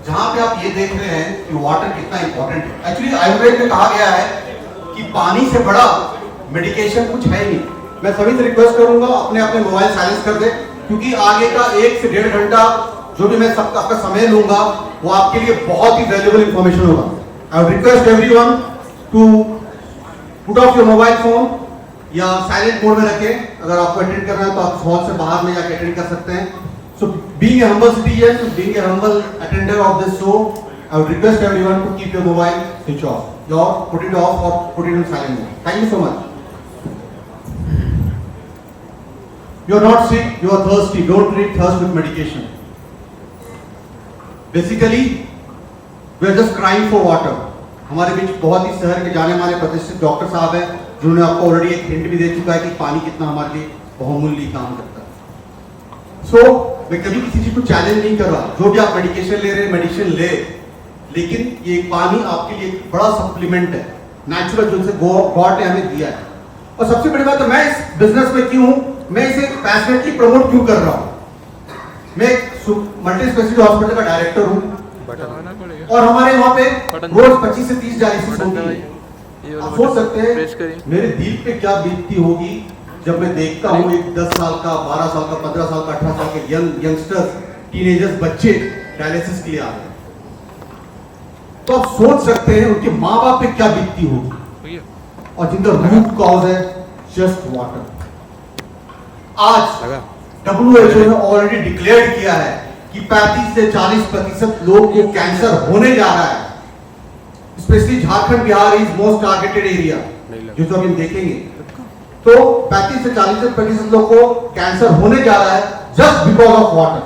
जहां पे आप ये देख रहे हैं कि वाटर कितना इंपॉर्टेंट है। एक्चुअली आयुर्वेद में कहा गया है कि पानी से बड़ा मेडिकेशन कुछ है ही नहीं। मैं सभी से रिक्वेस्ट करूंगा अपने अपने मोबाइल साइलेंस कर दे, क्योंकि आगे का 1 से 1.5 घंटा जो भी मैं आपका समय लूंगा वो आपके लिए बहुत ही वैल्यूएबल इंफॉर्मेशन होगा। I would request everyone to put off your mobile phone या साइलेंट मोड में रखें। अगर आपको अटेंड करना है तो आप हॉल से बाहर में जाकर अटेंड कर सकते हैं। So being a humble citizen, being a humble attender of this show, I would request everyone to keep your mobile switch off, or put it off or put it in silent mode. Thank you so much. You are not sick, you are thirsty. Don't treat thirst with medication. Basically, we are just crying for water. हमारे बीच बहुत ही शहर के जाने माने प्रतिष्ठित doctor साहब हैं, जिन्होंने आपको ऑलरेडी एक हिंट भी दे चुका है कि पानी कितना हमारे लिए बहुमूल्य काम करता है। So मैं कभी किसी चीज को चैलेंज नहीं कर रहा। जो भी आप मेडिकेशन ले रहे हैं मेडिसिन ले, लेकिन ये पानी आपके लिए एक बड़ा सप्लीमेंट है, नेचुरल, जो से गॉड ने हमें दिया है। और सबसे बड़ी बात है, मैं इस बिजनेस में क्यों हूं, मैं इसे पैशनेटली प्रमोट क्यों कर रहा हूं। मैं एक मल्टी स्पेशलिटी हॉस्पिटल का डायरेक्टर हूं और हमारे वहां पे रोज 25 से 30 डायलिसिस होती है। आप सोच सकते हैं मेरे दिल पे क्या बीतती होगी जब मैं देखता हूँ एक 10 साल का, 12 साल का, 15 साल का, 18 साल के यंगस्टर्स, टीनेजर्स, बच्चे डायलिसिस के लिए आ रहे हैं। तो आप सोच सकते हैं उनके माँ बाप पे क्या बीतती होगी, और जिनका रूट कॉज है जस्ट वाटर। आज WHO ने ऑलरेडी डिक्लेयर किया है कि 35 से 40% लोग को कैंसर होने जा रहा है। Specially Jharkhand, Bihar is most targeted area, जो तो हम देखेंगे। तो 35 से 40% लोग को कैंसर होने जा रहा है जस्ट बिकॉज ऑफ वाटर।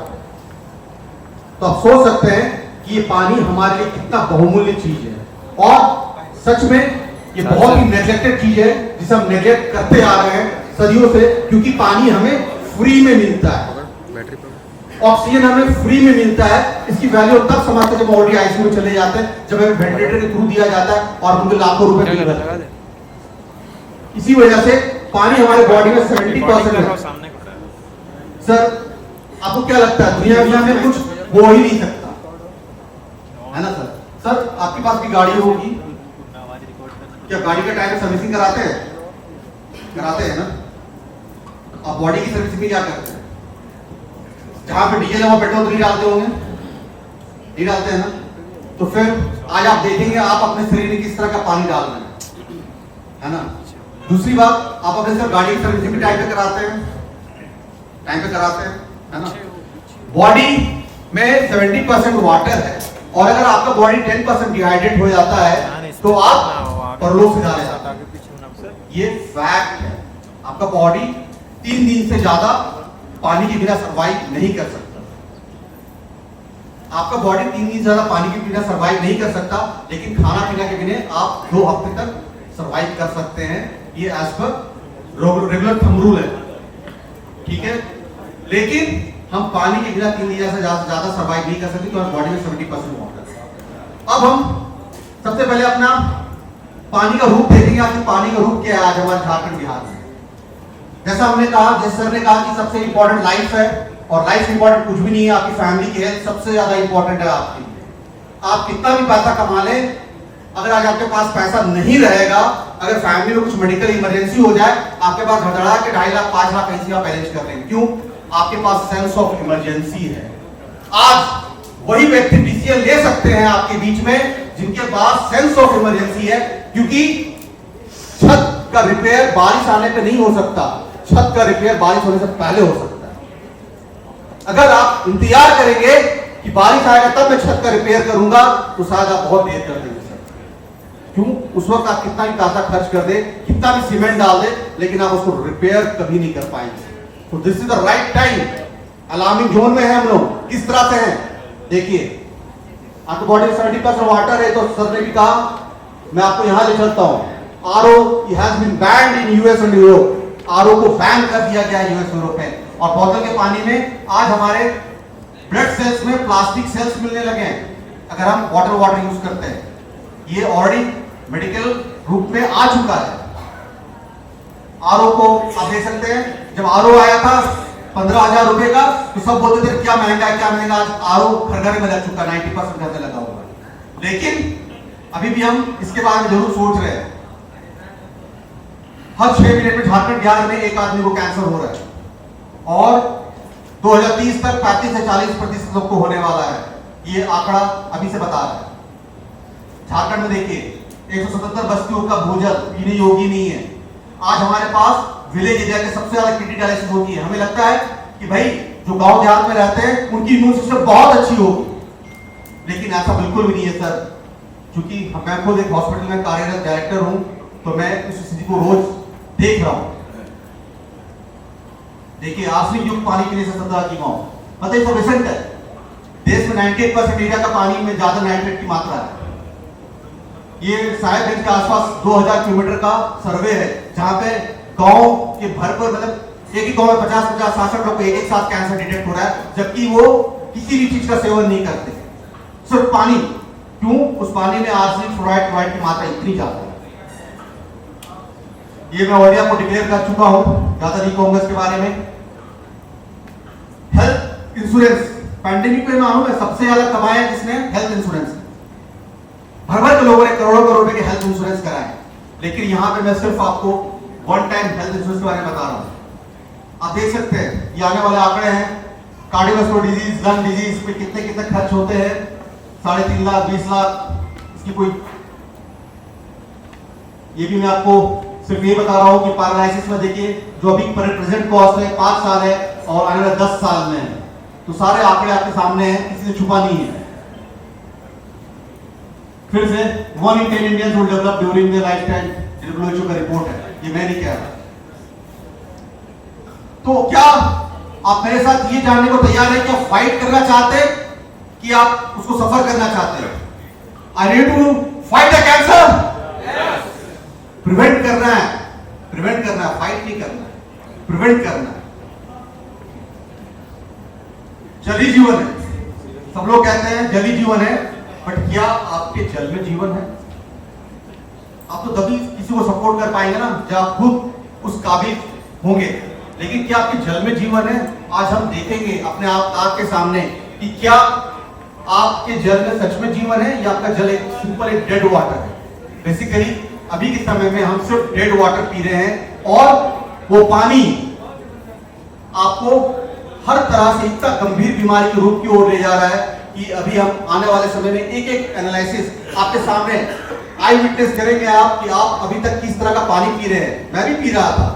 तो आप सोच सकते हैं कि ये पानी हमारे लिए कितना बहुमूल्य चीज है, और सच में ये बहुत ही नेग्लेक्टेड चीज है जिसे हम नेग्लेक्ट करते आ रहे हैं सदियों से, क्योंकि पानी हमें फ्री में मिलता है, ऑक्सीजन हमें फ्री में मिलता है। इसकी वैल्यू तब समझते जब ऑलरेडी आईसीयू में चले जाते हैं, जब हमें वेंटिलेटर के थ्रू दिया जाता है और उनको लाखों रुपए मिल रहे हैं। इसी वजह से पानी हमारे बॉडी में 70% है। सर आपको क्या लगता है दुनिया में कुछ हो ही नहीं सकता, है ना सर? सर आपके पास भी गाड़ी होगी, क्या गाड़ी का टाइम सर्विसिंग कराते हैं? कराते हैं ना। आप बॉडी की सर्विसिंग भी क्या करते हैं? जहां पे डीजल है वहां पेट्रोल तो नहीं डालते होंगे, नहीं डालते हैं ना। तो फिर आज आप देखेंगे आप अपने शरीर में किस तरह का पानी डाल रहे हैं, है ना। दूसरी बात, आप अपने सर गाड़ी की सर्विसिंग भी टाइम पे कराते हैं, टाइम पे कराते हैं, है ना। बॉडी में 70% वाटर है, और अगर आपका बॉडी 10% डिहाइड्रेट हो जाता है तो आप परलोक से जाने जाते हैं। ये फैक्ट है। आपका बॉडी 3 दिन से ज्यादा पानी के बिना सर्वाइव नहीं कर सकता। आपका बॉडी 3 दिन से ज्यादा पानी के बिना सर्वाइव नहीं कर सकता, लेकिन खाना पीना के बिना आप 2 हफ्ते तक सर्वाइव कर सकते हैं। ये as per regular thumb rule है, ठीक है। लेकिन हम पानी के बिना 3 दिन से ज्यादा सर्वाइव नहीं कर सकते, तो हमारी बॉडी में 70% वाटर है। अब हम सबसे पहले अपना पानी का रूप देखेंगे। आपकी पानी का रूप क्या है आज हमारे झारखंड बिहार में। जैसा हमने कहा, जैसे सर ने कहा कि सबसे इंपॉर्टेंट लाइफ है, और लाइफ से इंपॉर्टेंट कुछ भी नहीं है। आपकी फैमिली की हेल्थ सबसे ज्यादा इंपॉर्टेंट है आपके लिए। आप कितना भी पैसा कमा लें, अगर आज आपके पास पैसा नहीं रहेगा, अगर फैमिली में कुछ मेडिकल इमरजेंसी हो जाए, आपके पास धड़धड़ा के 2.5 लाख 5 लाख ऐसी आप अरेंज कर लेंगे। क्यों? आपके पास सेंस ऑफ इमरजेंसी है। आज वही व्यक्ति डिसीजन ले सकते हैं आपके बीच में जिनके पास सेंस ऑफ इमरजेंसी है, क्योंकि छत का रिपेयर बारिश आने पे नहीं हो सकता, छत का रिपेयर बारिश होने से पहले हो सकता है। अगर आप इंतजार करेंगे कि बारिश आएगा तब मैं छत का रिपेयर करूंगा, तो शायद आप बहुत देर कर देंगे सर। क्यों? उस वक्त आप कितना भी पैसा खर्च कर दे, कितना भी सीमेंट डाल दे, लेकिन आप उसको रिपेयर कभी नहीं कर पाएंगे। तो this is the right time. Alarming zone में है हम लोग। किस तरह से हैं देखिए, आपकी बॉडी में 70% वाटर है, तो सर ने भी कहा, मैं आपको यहां ले चलता हूं। RO has been banned in US and Europe. RO को बैन कर दिया गया है यूएस यूरोप में। और बोतल के पानी में आज हमारे ब्लड सेल्स में प्लास्टिक सेल्स मिलने लगे हैं अगर हम वाटर यूज करते हैं। ये ऑलरेडी मेडिकल रूप में आ चुका है। आरओ को आप देख सकते हैं, जब आरओ आया था 15,000 रुपए का, तो सब बोलते थे क्या महंगा है क्या महंगा। आज आरओ घर घर में लग चुका, 90% घर में लगा हुआ है। लेकिन अभी भी हम इसके बारे में जरूर सोच रहे हैं। हर 6 मिनट में झारखंड बिहार में एक आदमी को कैंसर हो रहा है और 2030 तक 35 से 40% लोग को होने वाला है। ये आंकड़ा अभी से बता रहा है। झारखंड में देखिए 177 बस्तियों का भूजल पीने योग्य नहीं है। आज हमारे पास विलेज एरिया के सबसे ज्यादा किडनी डायलिसिस होती है। हमें लगता है कि भाई जो गांव देहात में रहते हैं उनकी इम्यून सिस्टम बहुत अच्छी होगी, लेकिन ऐसा बिल्कुल भी नहीं है सर। क्योंकि मैं खुद एक हॉस्पिटल में कार्यरत डायरेक्टर हूं, तो मैं उस स्थिति को रोज देख रहा हूं। देखिए आर्सेनिक युक्त पानी पीने से 17 की मौत, पता है सफिशिएंट है। देश में 98% एरिया का पानी में ज्यादा नाइट्रेट की मात्रा है। ये साहेबगंज के आसपास 2000 किलोमीटर का सर्वे है, जहां पे गांव के भर पर मतलब एक ही गांव में 50-50 66 लोग को एक साथ कैंसर डिटेक्ट हो रहा है, जबकि वो किसी भी चीज का सेवन नहीं करते, सिर्फ पानी। क्यों? उस पानी में आर्सेनिक, फ्लोराइड की मात्रा इतनी ज्यादा है। ये मैं ऑडिया को डिक्लेयर कर चुका हूं, ज्यादा नहीं कहूंगा इसके बारे में। हेल्थ इंश्योरेंस पैंडेमिक में मालूम है सबसे ज्यादा कमाया किसने? Health insurance. भर भर के लोगों ने करोड़ों करोड़ रुपए के हेल्थ इंश्योरेंस कराए, लेकिन यहां पे मैं सिर्फ आपको वन टाइम हेल्थ इंश्योरेंस के बारे में बता रहा हूं। आप देख सकते हैं ये आने वाले आंकड़े हैं। कार्डियोवास्कुलर डिजीज, लंग डिजीज पे कितने खर्च होते हैं, 3.5 लाख 20 लाख इसकी कोई। ये भी मैं आपको सिर्फ ये बता रहा हूं कि पैरालिसिस में देखिए जो अभी प्रेजेंट कॉस्ट है 5 साल है और आने वाले 10 साल में है, तो सारे आंकड़े आपके सामने हैं, किसी से छुपा नहीं है। फिर से 1 in 10 Indians will develop during their lifetime, WHO का रिपोर्ट है, ये मैं नहीं कह रहा। तो क्या आप मेरे साथ ये जानने को तैयार है कि आप फाइट करना चाहते हैं कि आप उसको सफर करना चाहते हैं? I need to fight the cancer. Prevent करना है, प्रिवेंट करना है, फाइट नहीं करना है, प्रिवेंट करना है। जल ही जीवन है। सब लोग कहते हैं जल ही जीवन है, बट क्या आपके जल में जीवन है? आप तो तभी किसी को सपोर्ट कर पाएंगे ना जब आप खुद उस काबिल होंगे। लेकिन क्या आपके जल में जीवन है? आज हम देखेंगे अपने आप के सामने कि क्या आपके जल में सच में जीवन है या आपका जल एक सिंपल एक डेड वाटर है। बेसिकली अभी के समय में हम सिर्फ डेड वाटर पी रहे हैं और वो पानी आपको हर तरह से इतना गंभीर बीमारी के रूप की ओर ले जा रहा है कि अभी हम आने वाले समय में एक एक एनालिसिस आपके सामने आई विटनेस करेंगे आप कि आप अभी तक किस तरह का पानी पी रहे हैं। मैं भी पी रहा था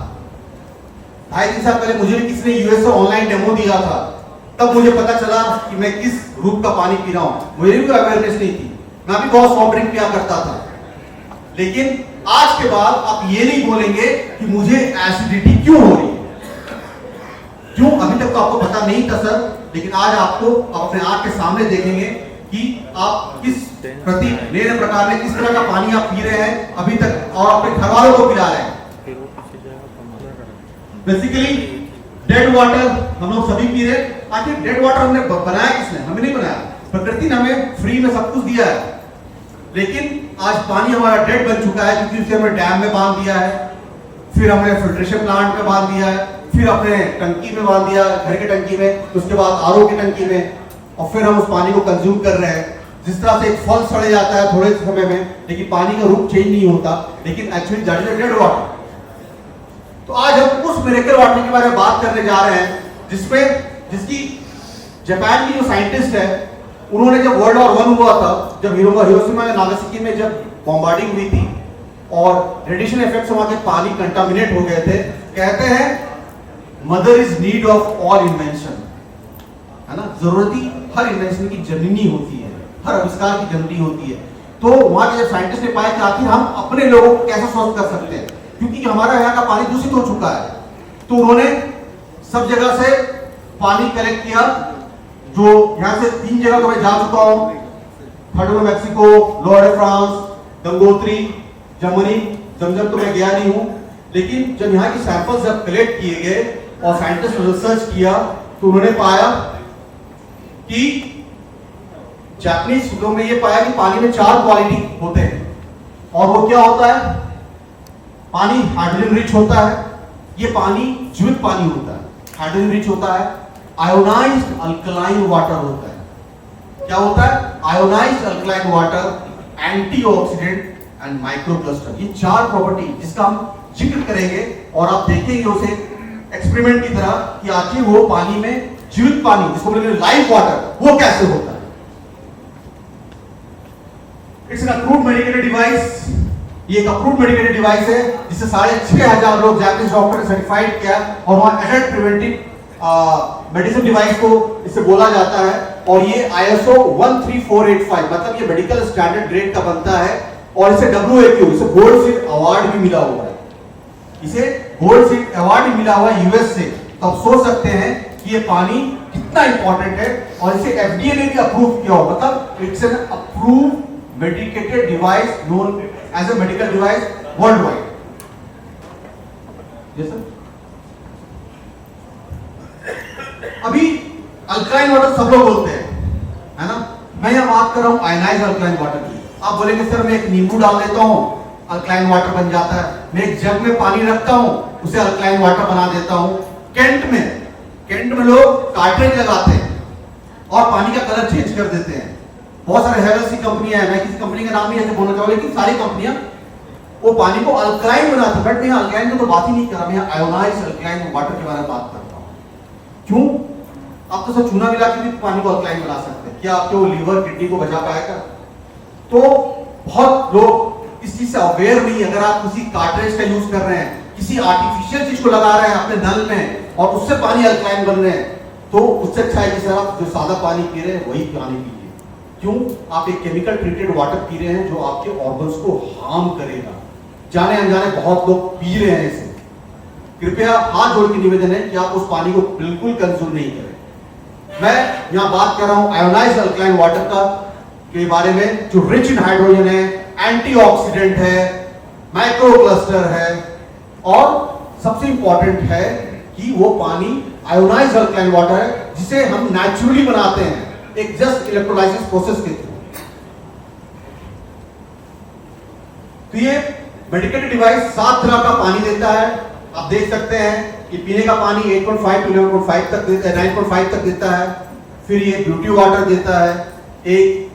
2.5 साल पहले, मुझे भी किसी ने यूएस से ऑनलाइन डेमो दिया था, तब मुझे पता चला कि मैं किस रूप का पानी पी रहा हूं। मुझे भी कोई अवेयरनेस नहीं थी, मैं भी बहुत सॉफ्ट ड्रिंक पिया करता था। लेकिन आज के बाद आप ये नहीं बोलेंगे कि मुझे एसिडिटी क्यों हो रही है। क्यों? अभी तक तो आपको पता नहीं था सर, लेकिन आज आपको अपने आंख के सामने देखेंगे कि आप किस प्रति नए प्रकार में किस तरह का पानी आप पी रहे हैं अभी तक और अपने घर वालों को पिला रहे हैं। बेसिकली डेड वाटर हम लोग सभी पी रहे हैं। आखिर डेड वाटर हमने बनाया किसने? हमें नहीं बनाया, प्रकृति ने हमें फ्री में सब कुछ दिया है। लेकिन आज पानी हमारा डेड बन चुका है क्योंकि उसे हमने डैम में बांध दिया है, फिर हमने फिल्ट्रेशन प्लांट में बांध दिया है, फिर अपने टंकी में बांध दिया घर की टंकी में, उसके बाद आरओ की टंकी में, और फिर हम उस पानी को कंज्यूम कर रहे हैं। जिस तरह से एक फल सड़ जाता है थोड़े समय में, लेकिन पानी का रूप चेंज नहीं होता, लेकिन actually that is dead water. तो आज हम उस मिरेकल वाटर के बारे में बात करने जा रहे हैं जिसकी जापान की जो साइंटिस्ट है, उन्होंने जब वर्ल्ड वॉर 1 हुआ था, जब हिरोशिमा और नागासाकी में जब बॉम्बार्डिंग हुई थी और रेडिएशन इफेक्ट से वहां के पानी कंटामिनेट हो गए थे, कहते हैं mother is need of all invention, है ना। जरूरती हर इन्वेंशन की जननी होती है, हर आविष्कार की जननी होती है। तो वहां के साइंटिस्ट ने पाया कि आखिर हम अपने लोगों को कैसे स्वस्थ कर सकते हैं, क्योंकि हमारा यहाँ का पानी दूषित हो चुका है। तो उन्होंने सब जगह से पानी कलेक्ट किया, जो यहाँ से 3 जगह तो मैं जा चुका हूँ, third Mexico, lower France, Gangotri, Germany. Zamzam तो मैं गया नहीं हूँ, लेकिन जब यहाँ की सैंपल्स जब कलेक्ट किए गए और साइंटिस्ट ने रिसर्च किया तो उन्होंने पाया कि जापानीज सूत्रों में ये पाया कि पानी में 4 क्वालिटी होते हैं, और वो क्या होता है? पानी हाइड्रोजन रिच होता है, ये पानी जीवित पानी होता है। हाइड्रोजन रिच होता है, आयोनाइज्ड अल्कलाइन वाटर होता है। क्या होता है? Ionized alkaline water, antioxidant and microcluster. ये चार प्रॉपर्टी जिसका हम जिक्र करेंगे और आप देखेंगे उसे एक्सपेरिमेंट की तरह कि आखिर वो पानी में जीवित पानी, जिसको बोलेंगे लाइव वाटर, वो कैसे होता है। It's an approved medicated device. ये एक अप्रूव्ड मेडिकेटेड डिवाइस है जिसे 6500 लोग जापानीज डॉक्टर ने सर्टिफाइड किया और वहां एडल्ट प्रिवेंटिव मेडिसिन डिवाइस को इसे बोला जाता है। और ये ISO 13485 मतलब ये मेडिकल स्टैंडर्ड ग्रेड का बनता है और इसे WHO, इसे गोल्ड सीड अवार्ड भी मिला हुआ है। इसे गोल्ड सीड अवार्ड भी मिला हुआ है US से। तो आप सोच सकते हैं कि ये पानी कितना इंपॉर्टेंट है। और इसे FDA ने भी अप्रूव किया हो, मतलब it's an approved medicated device known as a medical device worldwide. Yes sir. अभी अल्कलाइन वाटर सब लोग बोलते हैं, है ना? मैं यहां बात कर रहा हूं आयनाइज्ड अल्कलाइन वाटर की। आप बोलेंगे सर मैं एक नींबू डाल देता हूं, अल्कलाइन वाटर बन जाता है। मैं एक जग में पानी रखता हूं, उसे अल्कलाइन वाटर बना देता हूं। केंट में लोग कार्ट्रिज लगाते हैं और पानी का कलर चेंज कर देते हैं। बहुत सारे हेवल्स की कंपनियां हैं, मैं किसी कंपनी का नाम नहीं ऐसे बोलना चाहूंगा, लेकिन सारी कंपनियां वो पानी को अल्कलाइन बनाती हैं। बट मैं अल्कलाइन की तो बात ही नहीं कर रहा, मैं आयोनाइज्ड अल्कलाइन वाटर के बारे में बात करता हूं। क्यों? आप तो सब चूना मिला के भी पानी को अल्कलाइन बना सकते हैं। क्या आपके वो लीवर किडनी को बचा पाएगा? तो बहुत लोग इस चीज से अवेयर नहीं। अगर आप किसी कार्ट्रिज का यूज कर रहे हैं, किसी आर्टिफिशियल चीज को लगा रहे हैं अपने नल में और उससे पानी अल्कलाइन बन रहे हैं, तो उससे अच्छा है कि सर आप जो सादा पानी पी रहे हैं वही पानी पीजिए। क्यों? आप एक केमिकल ट्रीटेड वाटर पी रहे हैं जो आपके ऑर्गन्स को हार्म करेगा। जाने अनजाने बहुत लोग पी रहे हैं इसे। कृपया हाथ जोड़ के निवेदन है कि आप उस पानी को बिल्कुल कंज्यूम नहीं करें। मैं यहां बात कर रहा हूं आयोनाइज्ड अल्कलाइन वाटर का के बारे में, जो रिच इन हाइड्रोजन है, एंटीऑक्सीडेंट है, माइक्रोक्लस्टर है और सबसे इंपॉर्टेंट है कि वो पानी आयोनाइज्ड अल्कलाइन वाटर है जिसे हम नेचुरली बनाते हैं एक जस्ट इलेक्ट्रोलाइसिस प्रोसेस के थ्रू। तो ये मेडिकेटेड डिवाइस 7 तरह का पानी देता है। आप देख सकते हैं कि पीने का पानी 8.5 टू 11.5 तक देता है, 9.5 तक देता है। फिर ये ब्यूटी वाटर देता है, एक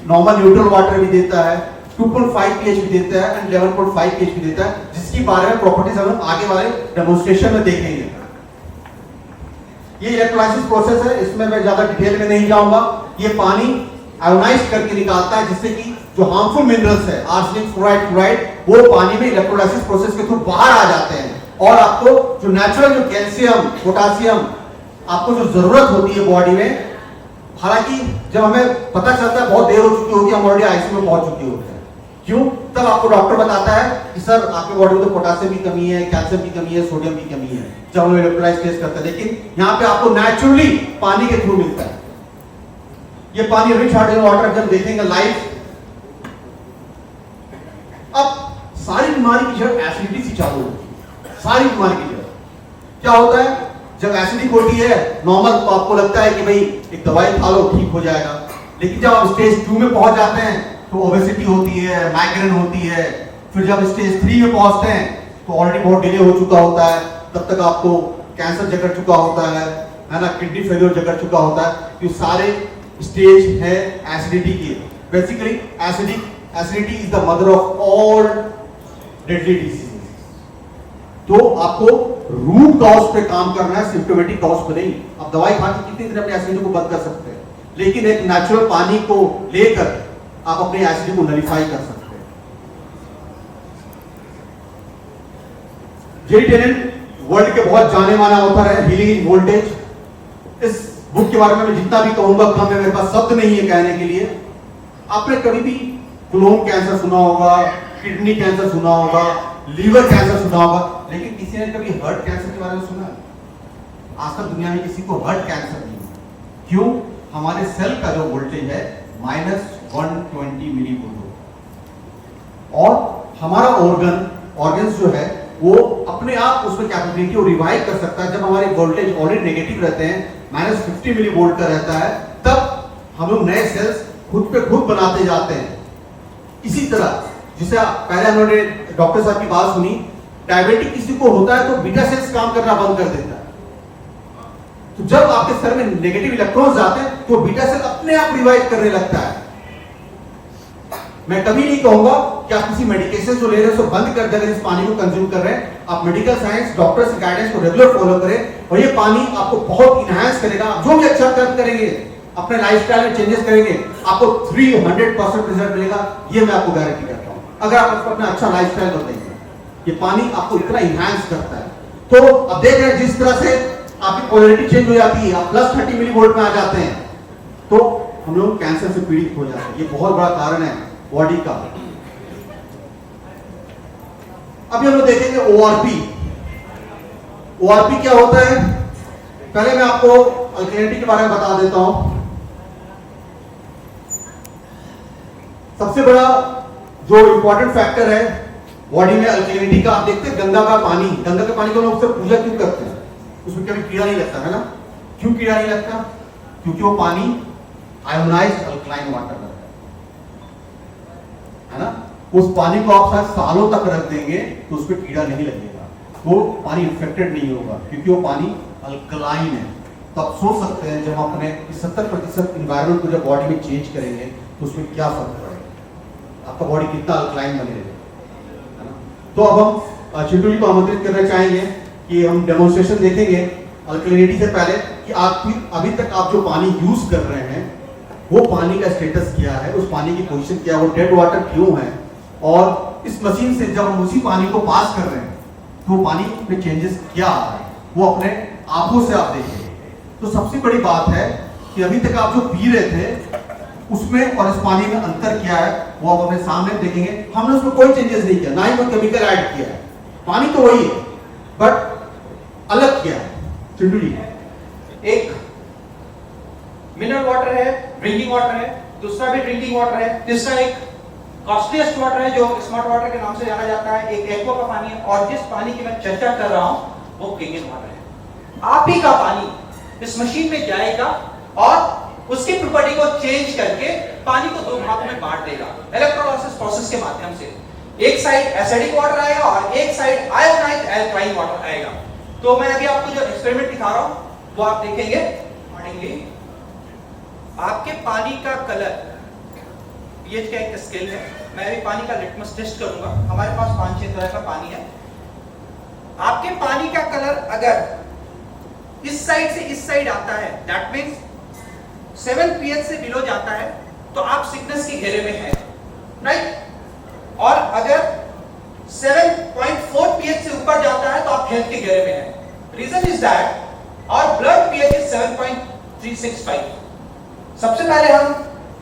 नॉर्मल न्यूट्रल वाटर भी देता है, 2.5 pH भी देता है एंड 11.5 pH भी देता है, जिसकी बारे में प्रॉपर्टीज हम आगे वाले डेमोन्स्ट्रेशन में देखेंगे। ये इलेक्ट्रोलाइसिस प्रोसेस है, इसमें मैं ज्यादा डिटेल में नहीं जाऊंगा। ये पानी आयोनाइज करके निकालता है जिससे कि जो हार्मफुल मिनरल्स है, आर्सेनिक, फ्लोराइड, क्लोराइड, वो पानी में इलेक्ट्रोलाइसिस प्रोसेस के थ्रू बाहर आ जाते हैं और आपको जो नेचुरल जो कैल्शियम, पोटासियम आपको जो जरूरत होती है बॉडी में, हालांकि जब हमें पता चलता है बहुत देर हो चुकी होगी, हम ऑलरेडी आईसीयू में पहुंच चुके होते हैं। क्यों? तब आपको डॉक्टर बताता है कि सर आपके बॉडी में तो पोटासियम की कमी है, कैल्शियम की कमी है, सोडियम की कमी है, जब हम इलेक्ट्रोलाइज टेस्ट करते हैं। लेकिन यहाँ पे आपको नेचुरली पानी के थ्रू मिलता है। ये पानी रिच हाइड्रोजन वाटर जब देखेंगे लाइव। अब सारी बीमारी की जड़ एसिडिटी से चालू होती है। सारी बीमारी की जड़ क्या होता है? जब एसिडिक होती है नॉर्मल, तो आपको लगता है कि भाई एक दवाई खा लो ठीक हो जाएगा। लेकिन जब आप स्टेज 2 में पहुंच जाते हैं तो ओबेसिटी होती है, माइग्रेन होती है। फिर जब स्टेज 3 में पहुंचते हैं तो ऑलरेडी बहुत डिले हो चुका होता है, तब तक आपको कैंसर जकड़ चुका होता है ना, किडनी फेलियर जकड़ चुका होता है। ये सारे स्टेज है एसिडिटी की। Basically acidity is the mother of all deadly diseases. तो आपको रूट कॉज पे काम करना है, सिम्प्टोमेटिक कॉज पे नहीं। आप दवाई खा के कितनी दिन अपने एसिडिटी को बंद कर सकते हैं, लेकिन एक नेचुरल पानी को लेकर आप अपने एसिडिटी को नलिफाई कर सकते हैं। जेरी टेनेंट वर्ल्ड के बहुत जाने माना ऑथर है, हीलिंग इन वोल्टेज। इस बुक के बारे में मैं जितना भी कहूंगा कम है, मेरे पास शब्द नहीं है कहने के लिए। आपने कभी भी कोलोन कैंसर सुना होगा, किडनी कैंसर सुना होगा, लीवर कैंसर सुना होगा, लेकिन किसी ने कभी हार्ट कैंसर के बारे में सुना? आज तक दुनिया में किसी को हार्ट कैंसर नहीं है। क्यों? हमारे सेल का जो वोल्टेज है -120 मिलीवोल्ट और हमारा ऑर्गन्स जो है वो अपने आप उसमें कैपेबिलिटी को रिवाइव कर सकता है। जब हमारे वोल्टेज ऑलरेडी नेगेटिव रहते हैं, -50 मिलीवोल्ट का रहता है, तब हम लोग नए सेल्स खुद पे खुद बनाते जाते हैं। इसी तरह जिसे पहले हमने डॉक्टर साहब की बात सुनी, डायबिटिक किसी को होता है तो बीटा सेल्स काम करना बंद कर देता है। तो जब आपके सेल में नेगेटिव इलेक्ट्रॉन्स जाते हैं तो बीटा सेल अपने आप रिवाइव करने लगता है। मैं कभी नहीं कहूंगा कि आप किसी मेडिकेशन जो ले रहे हैं उसको बंद कर दें अगर इस पानी को कंज्यूम कर रहे हैं। आप मेडिकल साइंस डॉक्टर्स की गाइडेंस को रेगुलर फॉलो करें और ये पानी आपको बहुत इनहैंस करेगा। आप जो भी अच्छा कर्म करेंगे, अपने लाइफस्टाइल में चेंजेस करेंगे, आपको 300% रिजल्ट मिलेगा, ये मैं आपको गारंटी करता हूं। अगर आप अपना अच्छा लाइफस्टाइल बदलेंगे, ये पानी आपको इतना इनहैंस करता है। तो अब देख रहे हैं जिस तरह से आपकी पोलैरिटी चेंज हो जाती है, आप +30 मिलीवोल्ट में आ जाते हैं, तो हम लोग कैंसर से पीड़ित हो जाते हैं। ये बहुत बड़ा कारण है बॉडी का। अभी हम लोग देखेंगे ओआरपी। ओआरपी क्या होता है, पहले मैं आपको अल्कलिनिटी के बारे में बता देता हूं। सबसे बड़ा जो इंपॉर्टेंट फैक्टर है बॉडी में अल्कलिनिटी का, आप देखते हैं गंगा का पानी, गंगा के पानी को लोग सिर्फ पूजा क्यों करते हैं? उसमें कभी कीड़ा नहीं लगता है ना? क्यों कीड़ा नहीं लगता? क्योंकि वो पानी आयोनाइज्ड अल्कलाइन वाटर है ना। उस पानी को आप शायद सालों तक रख देंगे तो उसमें कीड़ा नहीं लगेगा, वो पानी इन्फेक्टेड नहीं होगा क्योंकि वो पानी अल्कलाइन है। तो आप सोच सकते हैं जब हम अपने 70% इन्वायरमेंट को जब बॉडी में चेंज करेंगे तो उसमें क्या फर्क पड़ेगा, आपका बॉडी कितना अल्कलाइन बनेगा, है ना। तो अब हम चिंटू जी को आमंत्रित करना चाहेंगे कि हम डेमोन्स्ट्रेशन देखेंगे अल्कलिनिटी से पहले कि आप अभी तक आप जो पानी यूज कर रहे हैं वो पानी का स्टेटस क्या है, उस पानी की पोजीशन क्या है, वो डेड वाटर क्यों है, और इस मशीन से जब हम उसी पानी को पास कर रहे हैं तो वो पानी में चेंजेस क्या आ रहा है, वो अपने आंखों से आप देखेंगे। तो सबसे बड़ी बात है कि अभी तक आप जो पी रहे थे उसमें और इस पानी में अंतर क्या है वो आप अपने सामने देखेंगे। हमने उसमें कोई चेंजेस नहीं किया, ना ही कोई केमिकल ऐड किया है, पानी तो वही है बट अलग किया है। चिंटू जी, एक मिनरल वाटर है, ड्रिंकिंग वाटर है, दूसरा भी ड्रिंकिंग वाटर है, तीसरा एक कॉस्टलीस्ट वाटर है जो स्मार्ट वाटर के नाम से जाना जाता है, एक एक्वा का पानी है, और जिस पानी की मैं चर्चा कर रहा हूं वो ड्रिंकिंग वाटर है। आप ही का पानी इस मशीन में जाएगा और उसकी प्रॉपर्टी को चेंज करके पानी को दो भागों में बांट देगा इलेक्ट्रोलाइसिस प्रोसेस के माध्यम से। एक साइड एसिडिक वाटर आएगा और एक साइड आयोनाइज्ड अल्कलाइन वाटर आएगा। तो मैं अभी आपको जो एक्सपेरिमेंट दिखा रहा हूं वो आप देखेंगे अकॉर्डिंगली। आपके पानी का कलर पीएच का एक स्केल है, मैं अभी पानी का लिटमस टेस्ट करूंगा। हमारे पास 5-6 तरह का पानी है। आपके पानी का कलर अगर इस साइड से इस साइड आता है, दैट मींस 7 पीएच से बिलो जाता है तो आप सिकनेस के घेरे में हैं, राइट। और अगर 7.4 पीएच से ऊपर जाता है तो आप हेल्थ के घेरे में हैं। रीजन इज दैट और ब्लड पीएच इज 7.365। सबसे पहले हम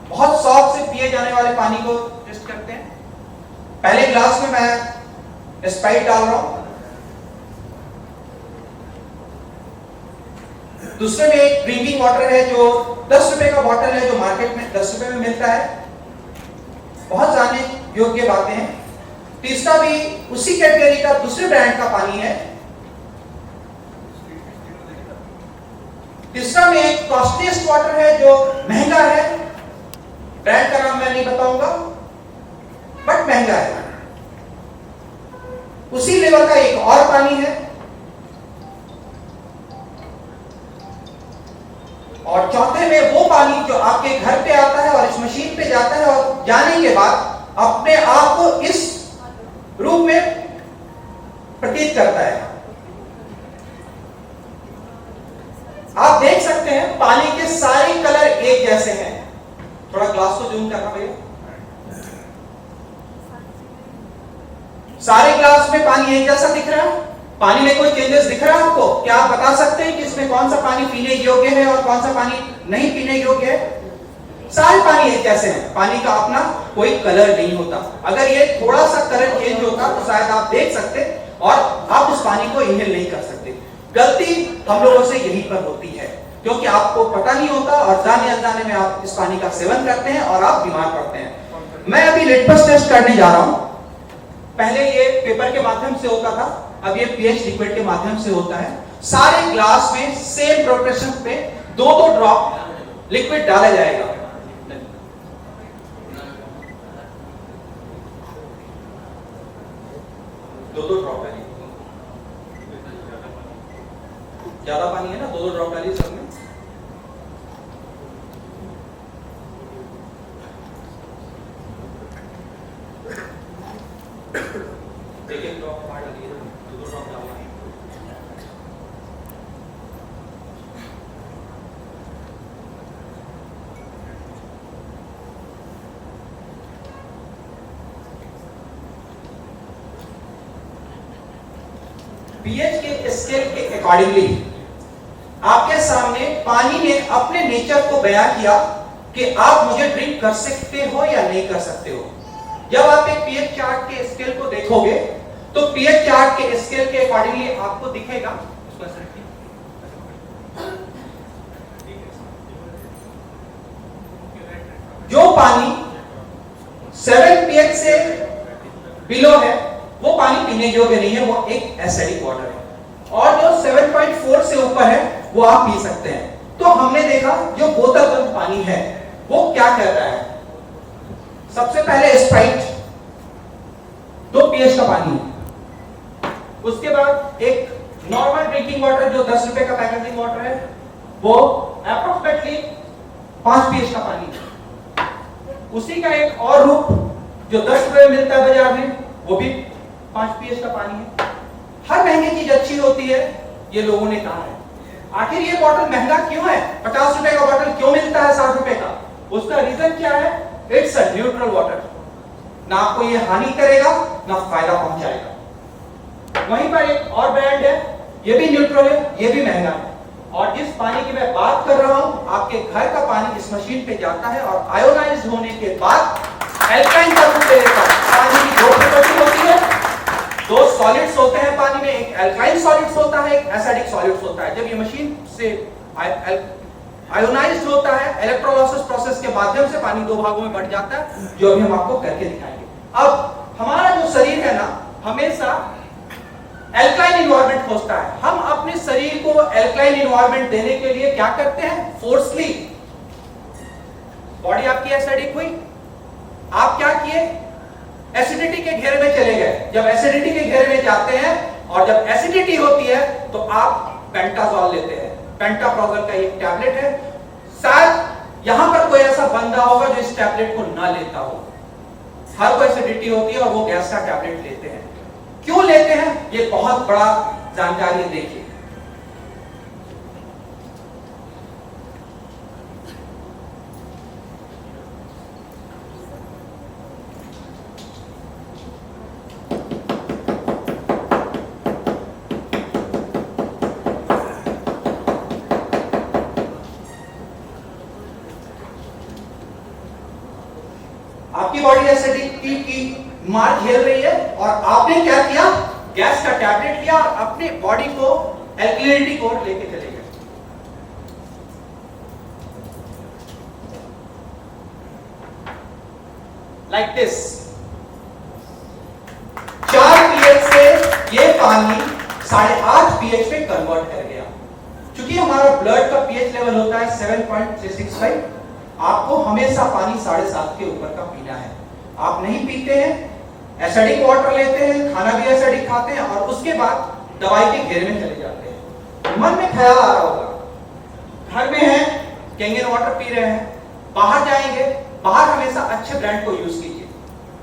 बहुत शौक से पिए जाने वाले पानी को टेस्ट करते हैं। पहले ग्लास में मैं स्प्राइट डाल रहा हूं, दूसरे में एक ड्रिंकिंग वाटर है जो 10 रुपए का बॉटल है जो मार्केट में 10 रुपए में मिलता है। बहुत जानने योग्य बातें हैं। तीसरा भी उसी कैटेगरी का दूसरे ब्रांड का पानी है। तीसरा में एक कॉस्टलीस्ट वाटर है जो महंगा है, ब्रांड का नाम मैं नहीं बताऊंगा बट महंगा है। उसी लेवल का एक और पानी है और चौथे में वो पानी जो आपके घर पे आता है और इस मशीन पे जाता है और जाने के बाद अपने आप को इस रूप में प्रतीत करता है। आप देख सकते हैं पानी के सारे कलर एक जैसे हैं। थोड़ा ग्लास को जूम करना भैया। सारे ग्लास में पानी एक जैसा दिख रहा है। पानी में कोई चेंजेस दिख रहा है आपको? क्या आप बता सकते हैं कि इसमें कौन सा पानी पीने योग्य है और कौन सा पानी नहीं पीने योग्य है? सारे पानी एक जैसे हैं। पानी का अपना कोई कलर नहीं होता। अगर ये थोड़ा सा कलर चेंज होता तो शायद आप देख सकते और आप उस पानी को इनहेल नहीं कर सकते। गलती हम लोगों से यहीं पर होती है क्योंकि आपको पता नहीं होता और जाने अनजाने में आप इस पानी का सेवन करते हैं और आप बीमार पड़ते हैं। मैं अभी लिटमस टेस्ट करने जा रहा हूं। पहले ये पेपर के माध्यम से होता था, अब ये पीएच लिक्विड के माध्यम से होता है। सारे ग्लास में सेम प्रोपोर्शन पे 2-2 ड्रॉप लिक्विड डाला जाएगा। दो ड्रॉप है। ज्यादा पानी है ना, 2-2 ड्रॉप डालिए सब में। एक ड्रॉप बाहर डालिए, 2-2 ड्रॉप डालना है। पीएच के स्केल के अकॉर्डिंगली आपके सामने पानी ने अपने नेचर को बयां किया कि आप मुझे ड्रिंक कर सकते हो या नहीं कर सकते हो। जब आप एक पीएच चार्ट के स्केल को देखोगे तो पीएच चार्ट के स्केल के अकॉर्डिंगली आपको दिखेगा, जो पानी 7 पीएच से बिलो है वो पानी पीने योग्य नहीं है, वो एक एसिडिक वाटर है। और जो 7.4 से ऊपर है वो आप पी सकते हैं। तो हमने देखा जो बोतल बंद पानी है वो क्या कर रहा है। सबसे पहले स्प्राइट 2 पीएच का पानी है, उसके बाद एक नॉर्मल ड्रिंकिंग वाटर जो 10 रुपए का पैकेजिंग वाटर है वो अप्रोक्सीमेटली 5 पीएच का पानी है। उसी का एक और रूप जो 10 रुपए में मिलता है बाजार में वो भी 5 पीएच का पानी है। हर महंगी चीज अच्छी होती है ये लोगों ने कहा है। आखिर ये बॉटल महंगा क्यों है? 50 रुपए का बॉटल क्यों मिलता है 60 रुपए का? उसका रीजन क्या है? इट्स अ न्यूट्रल वाटर, ना आपको ये हानि करेगा ना फायदा पहुंचाएगा। वहीं पर एक और ब्रांड है, ये भी न्यूट्रल है, ये भी महंगा है। और जिस पानी की मैं बात कर रहा हूं, आपके घर का पानी इस मशीन पे जाता है और आयोनाइज होने के बाद एल्काइन का रूप ले लेता है। पानी की 2 प्रकृति होती है, 2 सॉलिड्स होते हैं पानी में, एक एल्काइन सॉलिड्स होता है, एक एसिडिक सॉलिड्स होता है। जब ये मशीन से आयोनाइज्ड होता है, इलेक्ट्रोलाइसिस प्रोसेस के माध्यम से पानी 2 भागों में बढ़ जाता है, जो अभी हम आपको करके दिखाएंगे। अब हमारा जो शरीर है ना, हमेशा एल्काइन एनवायरनमेंट खोजता है। हम अपने शरीर को एल्काइन एनवायरनमेंट देने के लिए क्या करते हैं? फोर्सली बॉडी आपकी एसिडिक हुई, आप क्या किए? एसिडिटी के घेरे में चले गए। जब एसिडिटी के घेरे में जाते हैं और जब एसिडिटी होती है तो आप पेंटाजोल लेते हैं। पेंटाप्रोजोल का एक टैबलेट है। शायद यहां पर कोई ऐसा बंदा होगा जो इस टैबलेट को ना लेता हो। हर कोई एसिडिटी होती है और वो गैस का टैबलेट लेते हैं। क्यों लेते हैं? ये बहुत बड़ा जानकारी है, देखिए। आपकी बॉडी एसिडिटी की मार झेल रही है और आपने क्या किया? गैस का टैबलेट लिया और अपने बॉडी को एल्कलिनिटी को लेके चले गए। लाइक दिस 4 पीएच से ये पानी 8.5 पीएच पे कन्वर्ट कर गया। क्योंकि हमारा ब्लड का पीएच लेवल होता है 7.365, आपको हमेशा पानी 7.5 के ऊपर का पीना है। आप नहीं पीते हैं, एसिडिक वाटर लेते हैं, खाना भी एसिडिक खाते हैं और उसके बाद दवाई के घेरे में चले जाते हैं। मन में ख्याल आ रहा होगा, घर में है कैंगन वाटर पी रहे हैं, बाहर जाएंगे, बाहर हमेशा अच्छे ब्रांड को यूज कीजिए,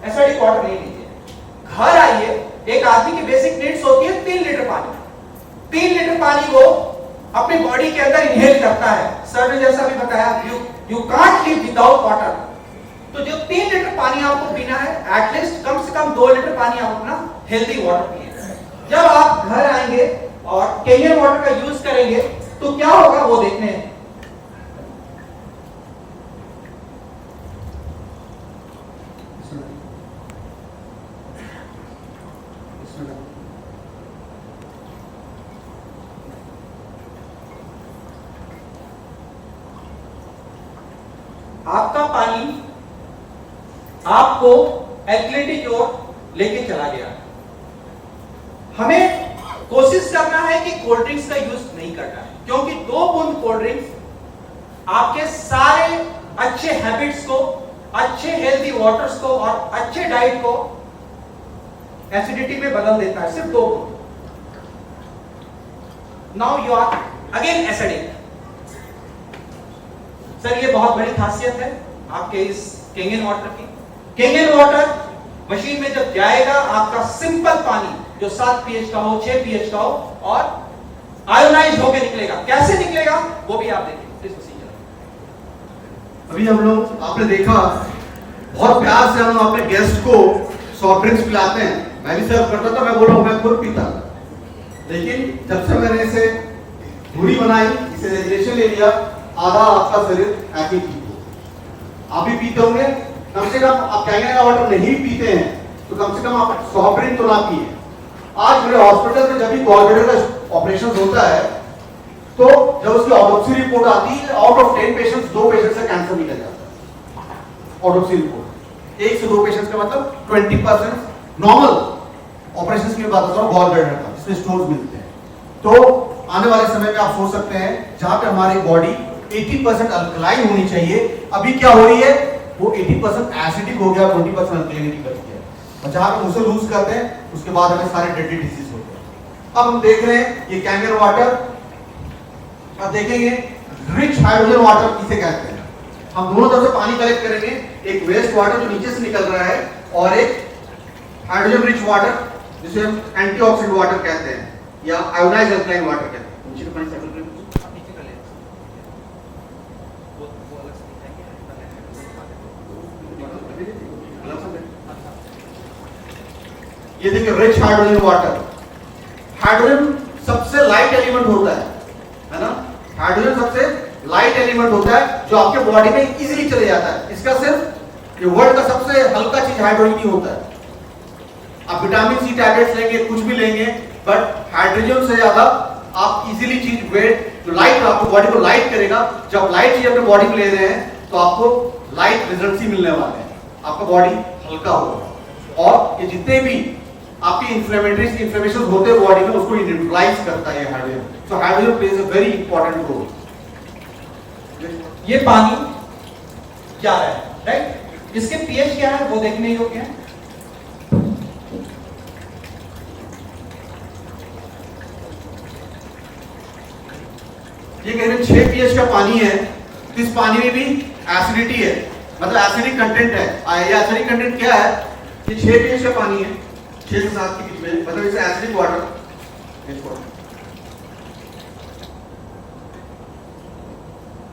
एसिडिक वाटर नहीं लीजिए। घर आइए, एक आदमी की बेसिक नीड्स होती है 3 लीटर पानी। 3 लीटर पानी वो अपनी बॉडी के अंदर इनहेल करता है। सर ने जैसा भी बताया, you can't live without water. तो जो 3 लीटर पानी आपको पीना है, एटलीस्ट कम से कम 2 लीटर पानी आप अपना हेल्दी वाटर पिए। जब आप घर आएंगे और कैंगन वाटर का यूज करेंगे तो क्या होगा वो देखने हैं। आपका पानी आपको एल्कलिनिटी की ओर लेके चला गया। हमें कोशिश करना है कि कोल्ड ड्रिंक्स का यूज नहीं करना है, क्योंकि 2 बूंद कोल्ड ड्रिंक्स आपके सारे अच्छे हैबिट्स को, अच्छे हेल्दी वाटर्स को और अच्छे डाइट को एसिडिटी में बदल देता है। सिर्फ 2 बूंद। Now you are again acidic. Sir ये बहुत बड़ी खासियत है आपके इस केंगन वाटर की। केंगन वाटर मशीन में जब जाएगा आपका सिंपल पानी जो 7 pH का हो, 6 pH का हो और आयोनाइज होकर निकलेगा। कैसे निकलेगा वो भी आप देखिए प्लीज प्रोसीजर। अभी हम लोग आपने देखा बहुत प्यार से हम अपने गेस्ट को सॉफ्ट ड्रिंक्स पिलाते हैं। मैं भी सर्व करता था, मैं बोल रहा हूँ मैं खुद पीता, लेकिन जब से मैंने इसे दूरी बनाई, इसे रेगुलेशन ले लिया, आधा आपका शरीर ऐसे ही आप भी पीते होंगे। कम से कम आप कैंगन का वाटर नहीं पीते हैं तो कम से कम आप सॉफ्ट ड्रिंक तो ना पिए। आज मेरे हॉस्पिटल में जब भी गॉलब्लैडर का ऑपरेशन होता है तो जब उसकी ऑटोप्सी रिपोर्ट आती है, आउट ऑफ 10 पेशेंट्स 2 पेशेंट्स से कैंसर निकल जाता है। ऑटोप्सी रिपोर्ट 1 से 2 पेशेंट्स का मतलब 20% नॉर्मल ऑपरेशंस की बात कर रहा हूं गॉलब्लैडर का, जिसमें स्टोन्स मिलते हैं। तो आने वाले समय में आप सोच सकते हैं जहां पे हमारी बॉडी 80% अल्कलाइन होनी चाहिए, अभी क्या हो रही है वो 80% एसिडिक हो गया, 20% अल्कलाइनिटी बच गया। और जहां हम उसे लूज करते हैं उसके बाद हमें सारे डेडली डिजीज होते हैं। अब हम देख रहे हैं ये कैंगन वाटर, अब देखेंगे रिच हाइड्रोजन वाटर किसे कहते हैं। हम दोनों तरफ से पानी कलेक्ट करेंगे, एक वेस्ट वाटर जो नीचे से निकल रहा है और एक हाइड्रोजन रिच वाटर जिसे हम एंटीऑक्सीडेंट वाटर कहते हैं या आयोनाइज्ड अल्कलाइन वाटर कहते हैं। नीचे का पानी साइकिल ये देखिए रिच हाइड्रोजन वाटर। हाइड्रोजन सबसे लाइट एलिमेंट होता है ना, हाइड्रोजन सबसे लाइट एलिमेंट होता है जो आपके बॉडी में इजीली चले जाता है। इसका सिर्फ ये वर्ल्ड का सबसे हल्का चीज हाइड्रोजन ही होता है। आप विटामिन सी टैबलेट्स लेंगे, कुछ भी लेंगे, बट हाइड्रोजन से ज्यादा आप इजीली चीज वेट जो लाइट आपको बॉडी को लाइट करेगा, जब लाइट चीज अपने बॉडी में ले रहे हैं तो आपको लाइट रिजल्ट ही मिलने वाले हैं, आपका बॉडी हल्का होगा। और ये जितने भी आपकी इन्फ्लेमेशन होते हैं बॉडी में उसको न्यूट्रलाइज करता है hydrogen. So hydrogen plays a very important role. ये पानी क्या है, राइट, इसके पीएच क्या है वो देखने योग्य है। ये करीबन 6 pH का पानी है। इस पानी में भी एसिडिटी है, मतलब एसिडिक कंटेंट है। ये एसिडिक कंटेंट क्या है, ये 6 pH का पानी है, 6 से 7 के बीच में, मतलब इसे एसिडिक वाटर।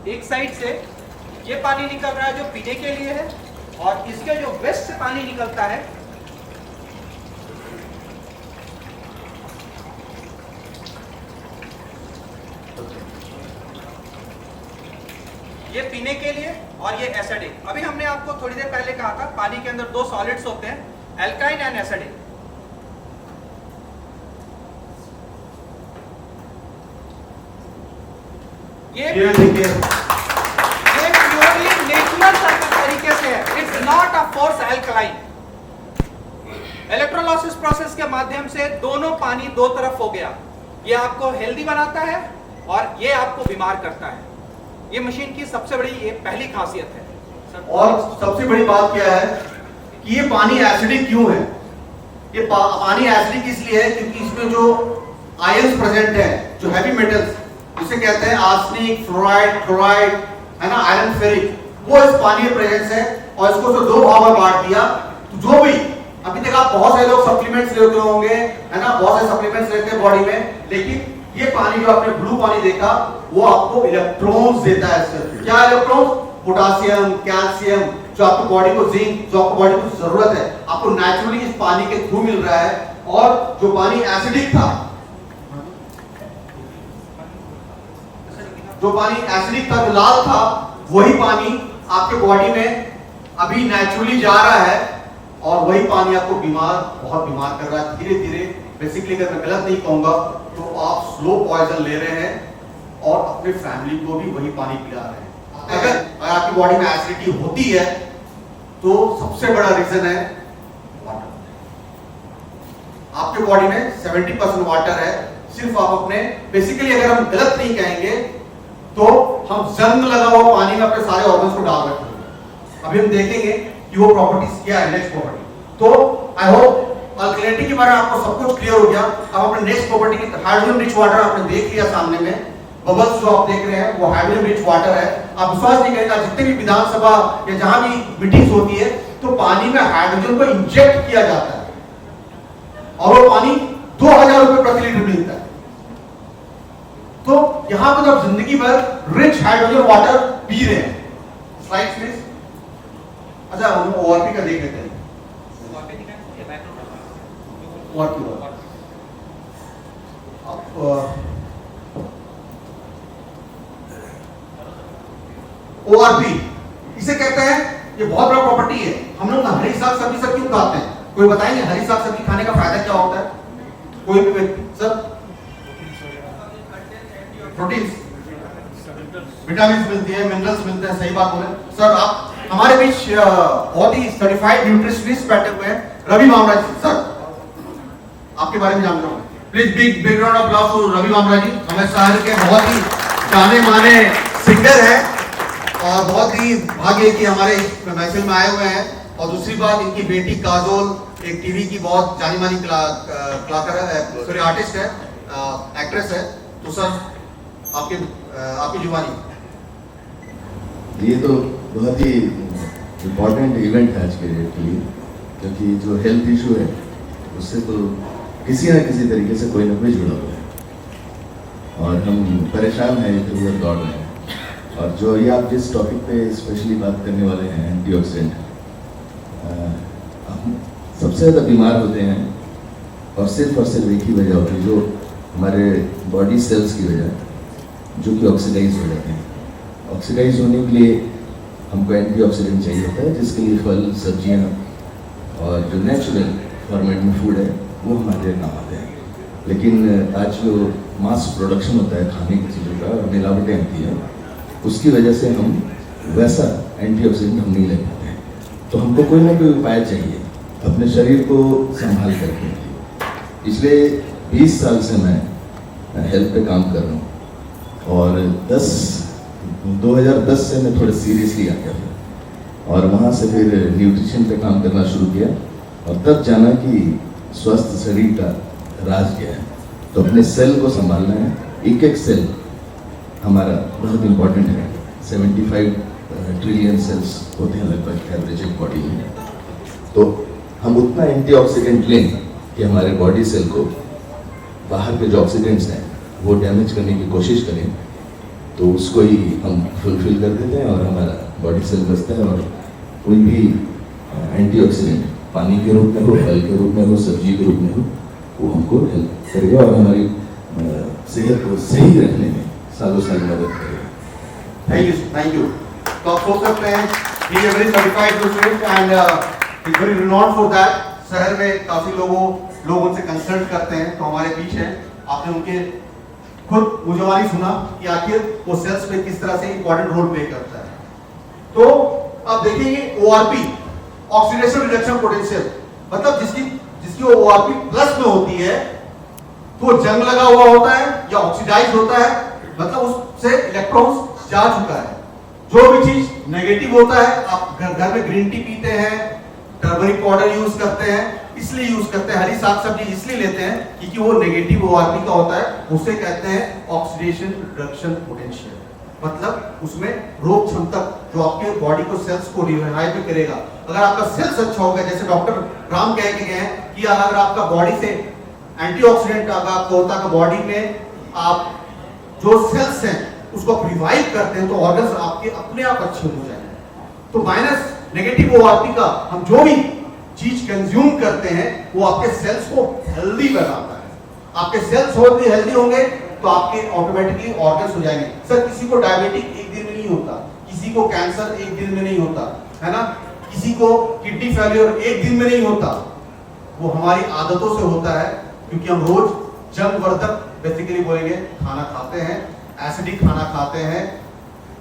एक साइड से ये पानी निकल रहा है जो पीने के लिए है और इसके जो वेस्ट से पानी निकलता है ये पीने के लिए और ये एसिडिक। अभी हमने आपको थोड़ी देर पहले कहा था पानी के अंदर 2 सॉलिड्स होते हैं, एल्काइन एंड एसिडिक। ये प्योरली नेचुरल तरीके से है, it's not a force alkaline. Electrolysis process के माध्यम से दोनों पानी दो तरफ हो गया। ये आपको हेल्दी बनाता है और ये आपको बीमार करता है। ये मशीन की सबसे बड़ी ये पहली खासियत है। और सबसे बड़ी बात क्या है कि ये पानी एसिडिक क्यों है। ये पानी एसिडिक इसलिए है क्योंकि इसमें जो आयंस प्रेजेंट है, जो हैवी मेटल्स जिसे कहते हैं आर्सेनिक, फ्लोराइड, क्लोराइड, है ना, आयरन, फेरिक, वो इस पानी में प्रेजेंस है। और इसको तो 2 भाग में बांट दिया। तो जो भी अभी तक आप बहुत सारे लोग सप्लीमेंट्स लेते होंगे, है ना, बहुत सारे सप्लीमेंट्स लेते हैं बॉडी में, लेकिन ये पानी जो आपने ब्लू पानी देखा वो आपको इलेक्ट्रॉन्स देता है। सिर्फ क्या इलेक्ट्रॉन्स, पोटासियम, कैल्शियम, जो आपकी बॉडी को जिंक, जो आपकी बॉडी को जरूरत है, आपको नेचुरली इस पानी के थ्रू मिल रहा है। और जो पानी एसिडिक था, जो पानी एसिडिक था, जो लाल था, वही पानी आपके बॉडी में अभी नेचुरली जा रहा है और वही पानी आपको बहुत बीमार कर रहा है धीरे धीरे। बेसिकली अगर मैं गलत नहीं कहूंगा तो आप स्लो पॉइजन ले रहे हैं और अपने फैमिली को भी वही पानी पिला रहे हैं। अगर आपकी बॉडी में एसिडिटी होती है तो सबसे बड़ा रीजन है वाटर। आपके बॉडी में 70% वाटर है। सिर्फ आप अपने बेसिकली अगर हम गलत नहीं कहेंगे तो हम जंग लगा हुआ पानी में अपने सारे ऑर्गन्स को डाल रहे हैं। अभी हम देखेंगे कि वो प्रॉपर्टीज क्या है नेक्स्ट प्रॉपर्टी। तो आई होप अल्कलिनिटी के बारे में आपको सब कुछ क्लियर हो गया। अब अपने नेक्स्ट प्रॉपर्टी की हाइड्रोजन रिच वाटर आपने देख लिया सामने में। बबल्स जो आप देख रहे हैं वो हाइड्रोजन रिच वाटर है। आप विश्वास नहीं करेगा, जितने भी विधानसभा या जहां भी मीटिंग्स होती है तो पानी में हाइड्रोजन को इंजेक्ट किया जाता है और वो पानी 2000 रुपए प्रति लीटर मिलता है। तो यहां पर जब जिंदगी भर रिच हाइड्रोजन वाटर पी रहे हैं। Slides please. अच्छा, हम ओआरपी का देख लेते हैं। ओआरपी इसे कहते हैं, ये बहुत बड़ा प्रॉपर्टी है। हम लोग हरी साग सब्जी सब क्यों खाते हैं? कोई बताएंगे हरी साग सब्जी खाने का फायदा क्या होता है? कोई भी सर? प्रोटीन्स, विटामिन मिलती है, मिनरल्स मिलते हैं। सही बात बोले सर। आप हमारे बीच बहुत ही सर्टिफाइड न्यूट्रिशनिस्ट बैठे हुए हैं, रवि मामरा जी। सर, आपके बारे में जानना हूं। Please big round of applause to Ravi Mamra ji. हमारे शहर के बहुत ही जाने माने सिंगर हैं और बहुत ही भाग्य कि हमारे महफिल में आए हुए हैं। और दूसरी बात, इनकी बेटी काजोल एक टीवी की बहुत जानी मानी कलाकार है, सॉरी आर्टिस्ट है, एक्ट्रेस है। तो सर आपकी जुबानी। ये तो बहुत ही इम्पोर्टेंट इवेंट है आज के डेट के लिए, क्योंकि जो हेल्थ इशू है उससे तो किसी न किसी तरीके से कोई ना कोई जुड़ा हुआ है और हम परेशान हैं, इधर उधर दौड़ रहे हैं। और जो ये आप जिस टॉपिक पे स्पेशली बात करने वाले हैं, एंटीऑक्सीडेंट, हम सबसे ज़्यादा बीमार होते हैं और सिर्फ एक ही वजह होती है, जो हमारे बॉडी सेल्स की वजह, जो कि ऑक्सीडाइज हो जाते हैं। ऑक्सीडाइज होने के लिए हमको एंटीऑक्सीडेंट चाहिए होता है, जिसके लिए फल, सब्जियां और जो नेचुरल फॉर्मेट में फूड है वो हमारे काम आते हैं। लेकिन आज जो मास प्रोडक्शन होता है खाने की चीज़ों का और मिलावटें होती हैं, उसकी वजह से हम वैसा एंटीऑक्सीडेंट हम नहीं ले पाते हैं। तो हमको कोई ना कोई उपाय चाहिए अपने शरीर को संभाल करके लिए। पिछले 20 साल से मैं हेल्थ पे काम कर रहा हूँ और 2010 से मैं थोड़ा सीरियसली आ गया था और वहाँ से फिर न्यूट्रिशन पे काम करना शुरू किया और तब जाना कि स्वस्थ शरीर का राज क्या है। तो अपने सेल को संभालना है, एक एक सेल हमारा बहुत इम्पोर्टेंट है। 75 ट्रिलियन सेल्स होते हैं लगभग एवरेज एक बॉडी में। तो हम उतना एंटीऑक्सीडेंट लें कि हमारे बॉडी सेल को बाहर के जो ऑक्सीडेंट्स हैं वो डैमेज करने की कोशिश करें, तो उसको ही हम फुलफिल कर देते हैं और हमारा बॉडी सेल बचता है। और कोई भी एंटीऑक्सीडेंट पानी के रूप में हो, फल के रूप में हो, सब्जी के रूप में हो, वो हमको हेल्प करेगा और हमारी सेहत को सही रखने में सालों साल मदद करेगा। Thank you. तो आप सोच सकते हैं he is a very certified nutritionist and he is very renowned for that। शहर में काफी लोग उनसे कंसल्ट करते हैं, तो हमारे बीच हैं। आपने उनके खुद मुझवानी सुना कि आखिर वो सेल्स पे किस तरह से इंपॉर्टेंट रोल प्ले करता है। तो अब देखिए ORP, ऑक्सीडेशन रिडक्शन पोटेंशियल, मतलब जिसकी ORP प्लस में होती है तो जंग लगा हुआ होता है या ऑक्सीडाइज होता है, मतलब उससे इलेक्ट्रॉन्स जा चुका है। जो भी चीज नेगेटिव होता है, आप घर में ग्रीन टी पीते हैं, टर्मरिक पाउडर यूज करते हैं, इसलिए यूज करते हैं, हरी साग सब्जी इसलिए लेते हैं क्योंकि वो नेगेटिव ORP का होता है। उसे कहते हैं ऑक्सीडेशन रिडक्शन पोटेंशियल, मतलब उसमें रोग क्षमता जो आपके बॉडी को सेल्स को रिवाइव करेगा। अगर आपका सेल्स अच्छा होगा, जैसे डॉक्टर राम कह के गए हैं कि अगर आपका बॉडी से एंटीऑक्सीडेंट आपको होता है बॉडी में, आप जो सेल्स हैं उसको रिवाइव करते हैं तो ऑर्गन्स आपके अपने आप अच्छे हो जाएंगे। तो माइनस नेगेटिव ORP का हम जो भी चीज कंज्यूम करते हैं वो आपके सेल्स को हेल्दी बनाता है। आपके सेल्स हेल्दी होंगे तो आपके ऑटोमेटिकली ऑर्गन्स हो जाएंगे। सर, किसी को डायबिटिक एक दिन में नहीं होता, किसी को कैंसर एक दिन में नहीं होता है ना, किसी को किडनी फेलियर एक दिन में नहीं होता। वो हमारी आदतों से होता है, क्योंकि हम रोज जंक वर्धक बेसिकली बोलेंगे खाना खाते हैं, एसिडिक खाना खाते हैं।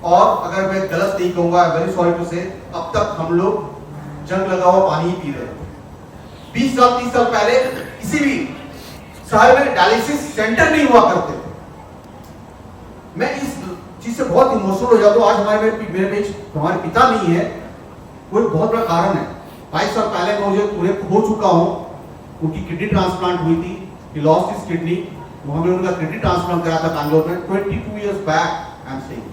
और अगर मैं गलत नहीं कहूंगा, वेरी सॉरी टू से, अब तक हम लोग जंग लगा हुआ पानी ही पी रहे हैं। 20 साल 30 साल पहले किसी भी शहर में डायलिसिस सेंटर नहीं हुआ करते थे। मैं इस चीज से बहुत इमोशनल हो जाता हूं। आज मेरे बीच हमारे पिता नहीं है, वो एक बहुत बड़ा कारण है। 22 साल पहले मैं मुझे पूरे हो चुका हूं, उनकी किडनी ट्रांसप्लांट हुई थी, he lost his kidney हमने उनका किडनी ट्रांसप्लांट करा था बैंगलोर में 22 years back, I am saying,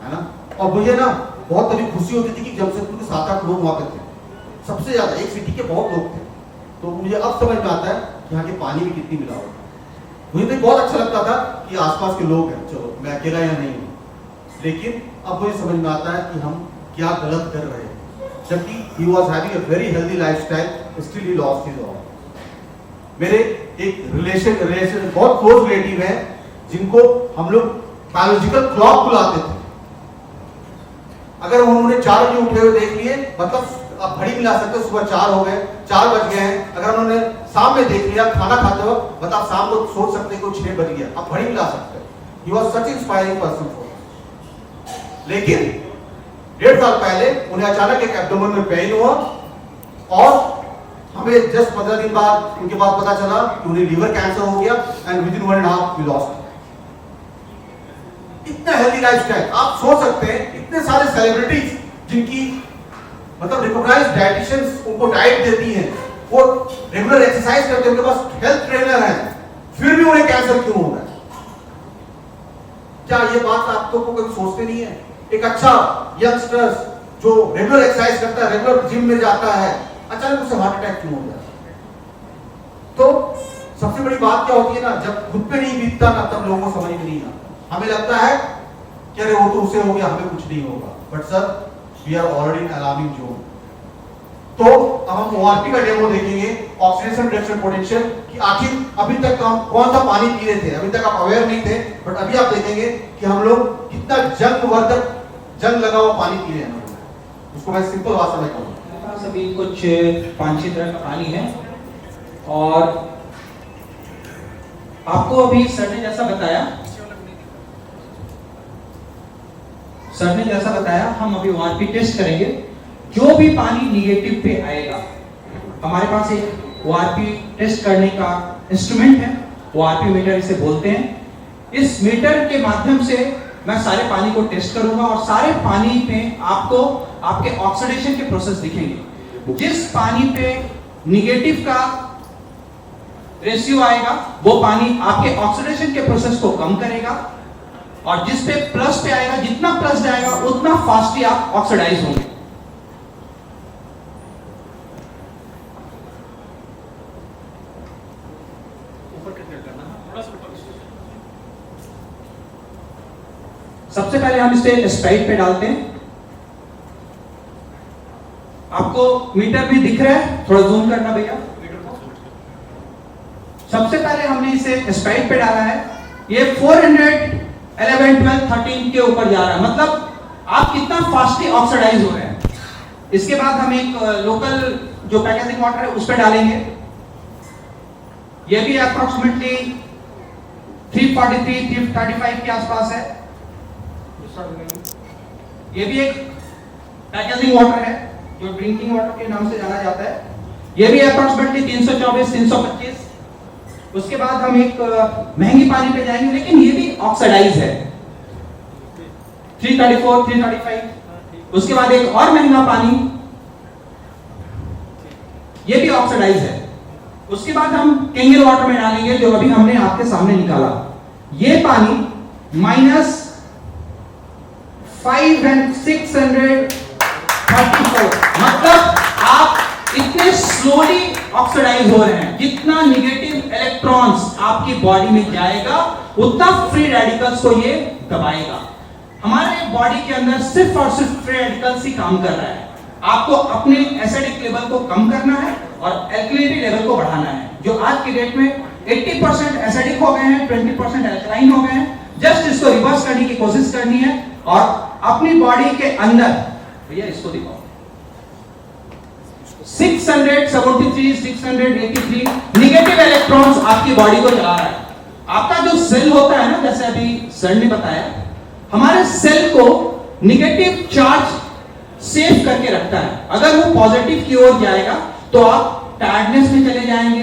है ना। और मुझे ना बहुत तभी खुशी होती थी कि जमशेदपुर के 7-8 लोग वहाँ पे थे, सबसे ज्यादा, एक सिटी के बहुत लोग थे। तो मुझे अब समझ में आता है कि यहाँ के पानी में कितनी मिलावट है। मुझे तो बहुत अच्छा लगता था कि आसपास के लोग हैं, चलो मैं अकेला यहाँ नहीं हूँ, लेकिन अब मुझे समझ में आता है कि हम क्या गलत कर रहे हैं। जबकि he was having a very healthy lifestyle, still he lost his all. मेरे एक रिलेशन बहुत क्लोज रिलेटिव है जिनको हम लोग बायोलॉजिकल क्लॉक बुलाते थे। अगर उन्होंने 4 बजे उठे हुए देख लिए, मतलब आप घड़ी मिला सकते हो, सुबह 4 हो गए, 4 बज गए हैं। अगर उन्होंने शाम में देख लिया खाना खाते वक्त, मतलब आप शाम को सोच सकते हो 6 बज गया, आप घड़ी मिला सकते हो। He was such inspiring person for us. लेकिन 1.5 साल पहले उन्हें अचानक एक एब्डोमेन में पेन हुआ और हमें जस्ट 15 दिन बाद उनके बाद पता चला कि उन्हें लीवर कैंसर हो गया एंड विद इन 1.5 वी लॉस्ट। इतना हेल्दी लाइफस्टाइल, आप सोच सकते हैं इतने सारे सेलिब्रिटीज जिनकी मतलब रिकॉग्नाइज्ड डाइटिशियंस उनको डाइट देती हैं, वो रेगुलर एक्सरसाइज करते हैं, उनके पास हेल्थ ट्रेनर है, फिर भी उन्हें कैंसर क्यों हो रहा है? क्या ये बात आप तो कोई सोचते नहीं है? एक अच्छा यंगस्टर्स जो रेगुलर एक्सरसाइज करता है, रेगुलर जिम में जाता है, अचानक उसे हार्ट अटैक क्यों हो जाता है? तो सबसे बड़ी बात क्या होती है ना, जब खुद पे नहीं बीतता ना तब लोगों को समझ में नहीं आता। हमें लगता है कि अरे वो तो उसे हो गया, हमें कुछ नहीं होगा, but sir we are already in alarming zone. तो अब हम ओआरपी का डेमो देखेंगे, ऑक्सीडेशन रिडक्शन पोटेंशियल, कि आखिर अभी तक हम कौन सा पानी पी रहे थे, अभी तक आप अवेयर नहीं थे, बट अभी आप देखेंगे कि हम लोग कितना जंग लगा हुआ पानी पी रहे हैं। उसको मैं सिंपल भाषा में कहूँ, अभी कुछ 5-6 तरह का पानी है और आपको अभी सर ने जैसा बताया हम अभी ओआरपी टेस्ट करेंगे। जो भी पानी निगेटिव पे आएगा, हमारे पास एक ओआरपी टेस्ट करने का इंस्ट्रूमेंट है, ओआरपी मीटर इसे बोलते हैं। इस मीटर के माध्यम से मैं सारे पानी को टेस्ट करूंगा और सारे पानी पे आपको आपके ऑक्सीडेशन के प्रोसेस दिखेंगे। जिस पानी पे निगेटिव का रेशियो आएगा वो पानी आपके ऑक्सीडेशन के प्रोसेस को कम करेगा, और जिस पे प्लस पे आएगा, जितना प्लस जाएगा उतना फास्टली आप ऑक्सीडाइज होंगे। सबसे पहले हम इसे स्प्राइट पे डालते हैं। आपको मीटर भी दिख रहा है, थोड़ा जूम करना भैया मीटर को। सबसे पहले हमने इसे स्प्राइट पे डाला है, ये 400 11 12 13 के ऊपर जा रहा है, मतलब आप कितना फास्टली ऑक्सीडाइज हो रहे हैं। इसके बाद हम एक लोकल जो पैकेजिंग वाटर है उस पे डालेंगे। ये भी अप्रोक्सीमेटली 343 335 के आसपास है। ये भी एक पैकेजिंग वाटर है जो ड्रिंकिंग वाटर के नाम से जाना जाता है। ये भी अप्रोक्सीमेटली 324 325। उसके बाद हम एक महंगी पानी पे जाएंगे, लेकिन ये भी ऑक्सीडाइज है, 334 335। उसके बाद एक और महंगा पानी, ये भी ऑक्सीडाइज है। उसके बाद हम केंगल वाटर में डालेंगे जो अभी हमने आपके सामने निकाला। ये पानी -5634, मतलब आप इतने स्लोली ऑक्सीडाइज हो रहे हैं। जितना निगेटिव इलेक्ट्रॉन्स आपकी बॉडी में जाएगा उतना फ्री रेडिकल्स को ये दबाएगा। हमारे बॉडी के अंदर सिर्फ और सिर्फ फ्री रेडिकल्स ही काम कर रहा है। आपको अपने एसिडिक लेवल को कम करना है और एल्कलिनिटी लेवल को बढ़ाना है। जो आज की डेट में 80% एसिडिक हो गए हैं, 20% एल्कलाइन हो गए हैं। जस्ट इसको रिवर्स करने की कोशिश करनी है और अपनी बॉडी के अंदर, भैया इसको दिखाओ, 673 683 निगेटिव इलेक्ट्रॉन्स आपकी बॉडी को जला रहा है। आपका जो सेल होता है ना, जैसे अभी सर ने बताया, हमारे सेल को निगेटिव चार्ज सेव करके रखता है। अगर वो पॉजिटिव की ओर जाएगा तो आप टायर्डनेस में चले जाएंगे,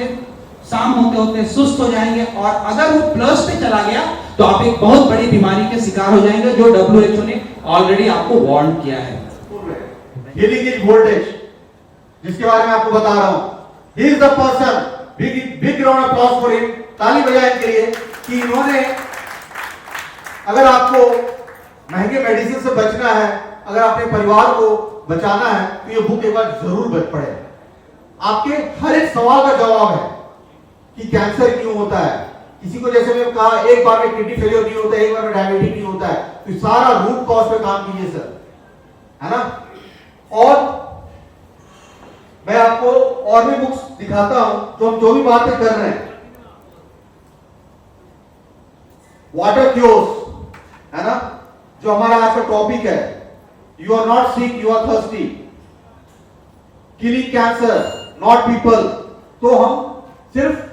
शाम होते होते सुस्त हो जाएंगे, और अगर वो प्लस पे चला गया तो आप एक बहुत बड़ी बीमारी के शिकार हो जाएंगे, जो WHO ने ऑलरेडी आपको वार्न किया है। हीलिंग वोल्टेज, जिसके बारे में आपको बता रहा हूं, he is the person, big round of applause for him, ताली बजाएं इनके लिए कि इन्होंने, अगर आपको महंगे मेडिसिन से बचना है, अगर अपने परिवार को बचाना है, तो ये बुक एक बार जरूर पढ़े। आपके हर एक सवाल का जवाब है कि कैंसर क्यों होता है, किसी को जैसे मैंने कहा एक बार में किडनी फेलियर नहीं होता, एक बार में डायबिटीज नहीं होता है, तो सारा रूट कॉज पे काम कीजिए सर, है ना। और मैं आपको और भी बुक्स दिखाता हूं, तो हम जो भी बातें कर रहे हैं, वाटर क्योर्स, है ना, जो हमारा आज का टॉपिक है, you are not sick, you are thirsty, killing cancer not people. तो हम सिर्फ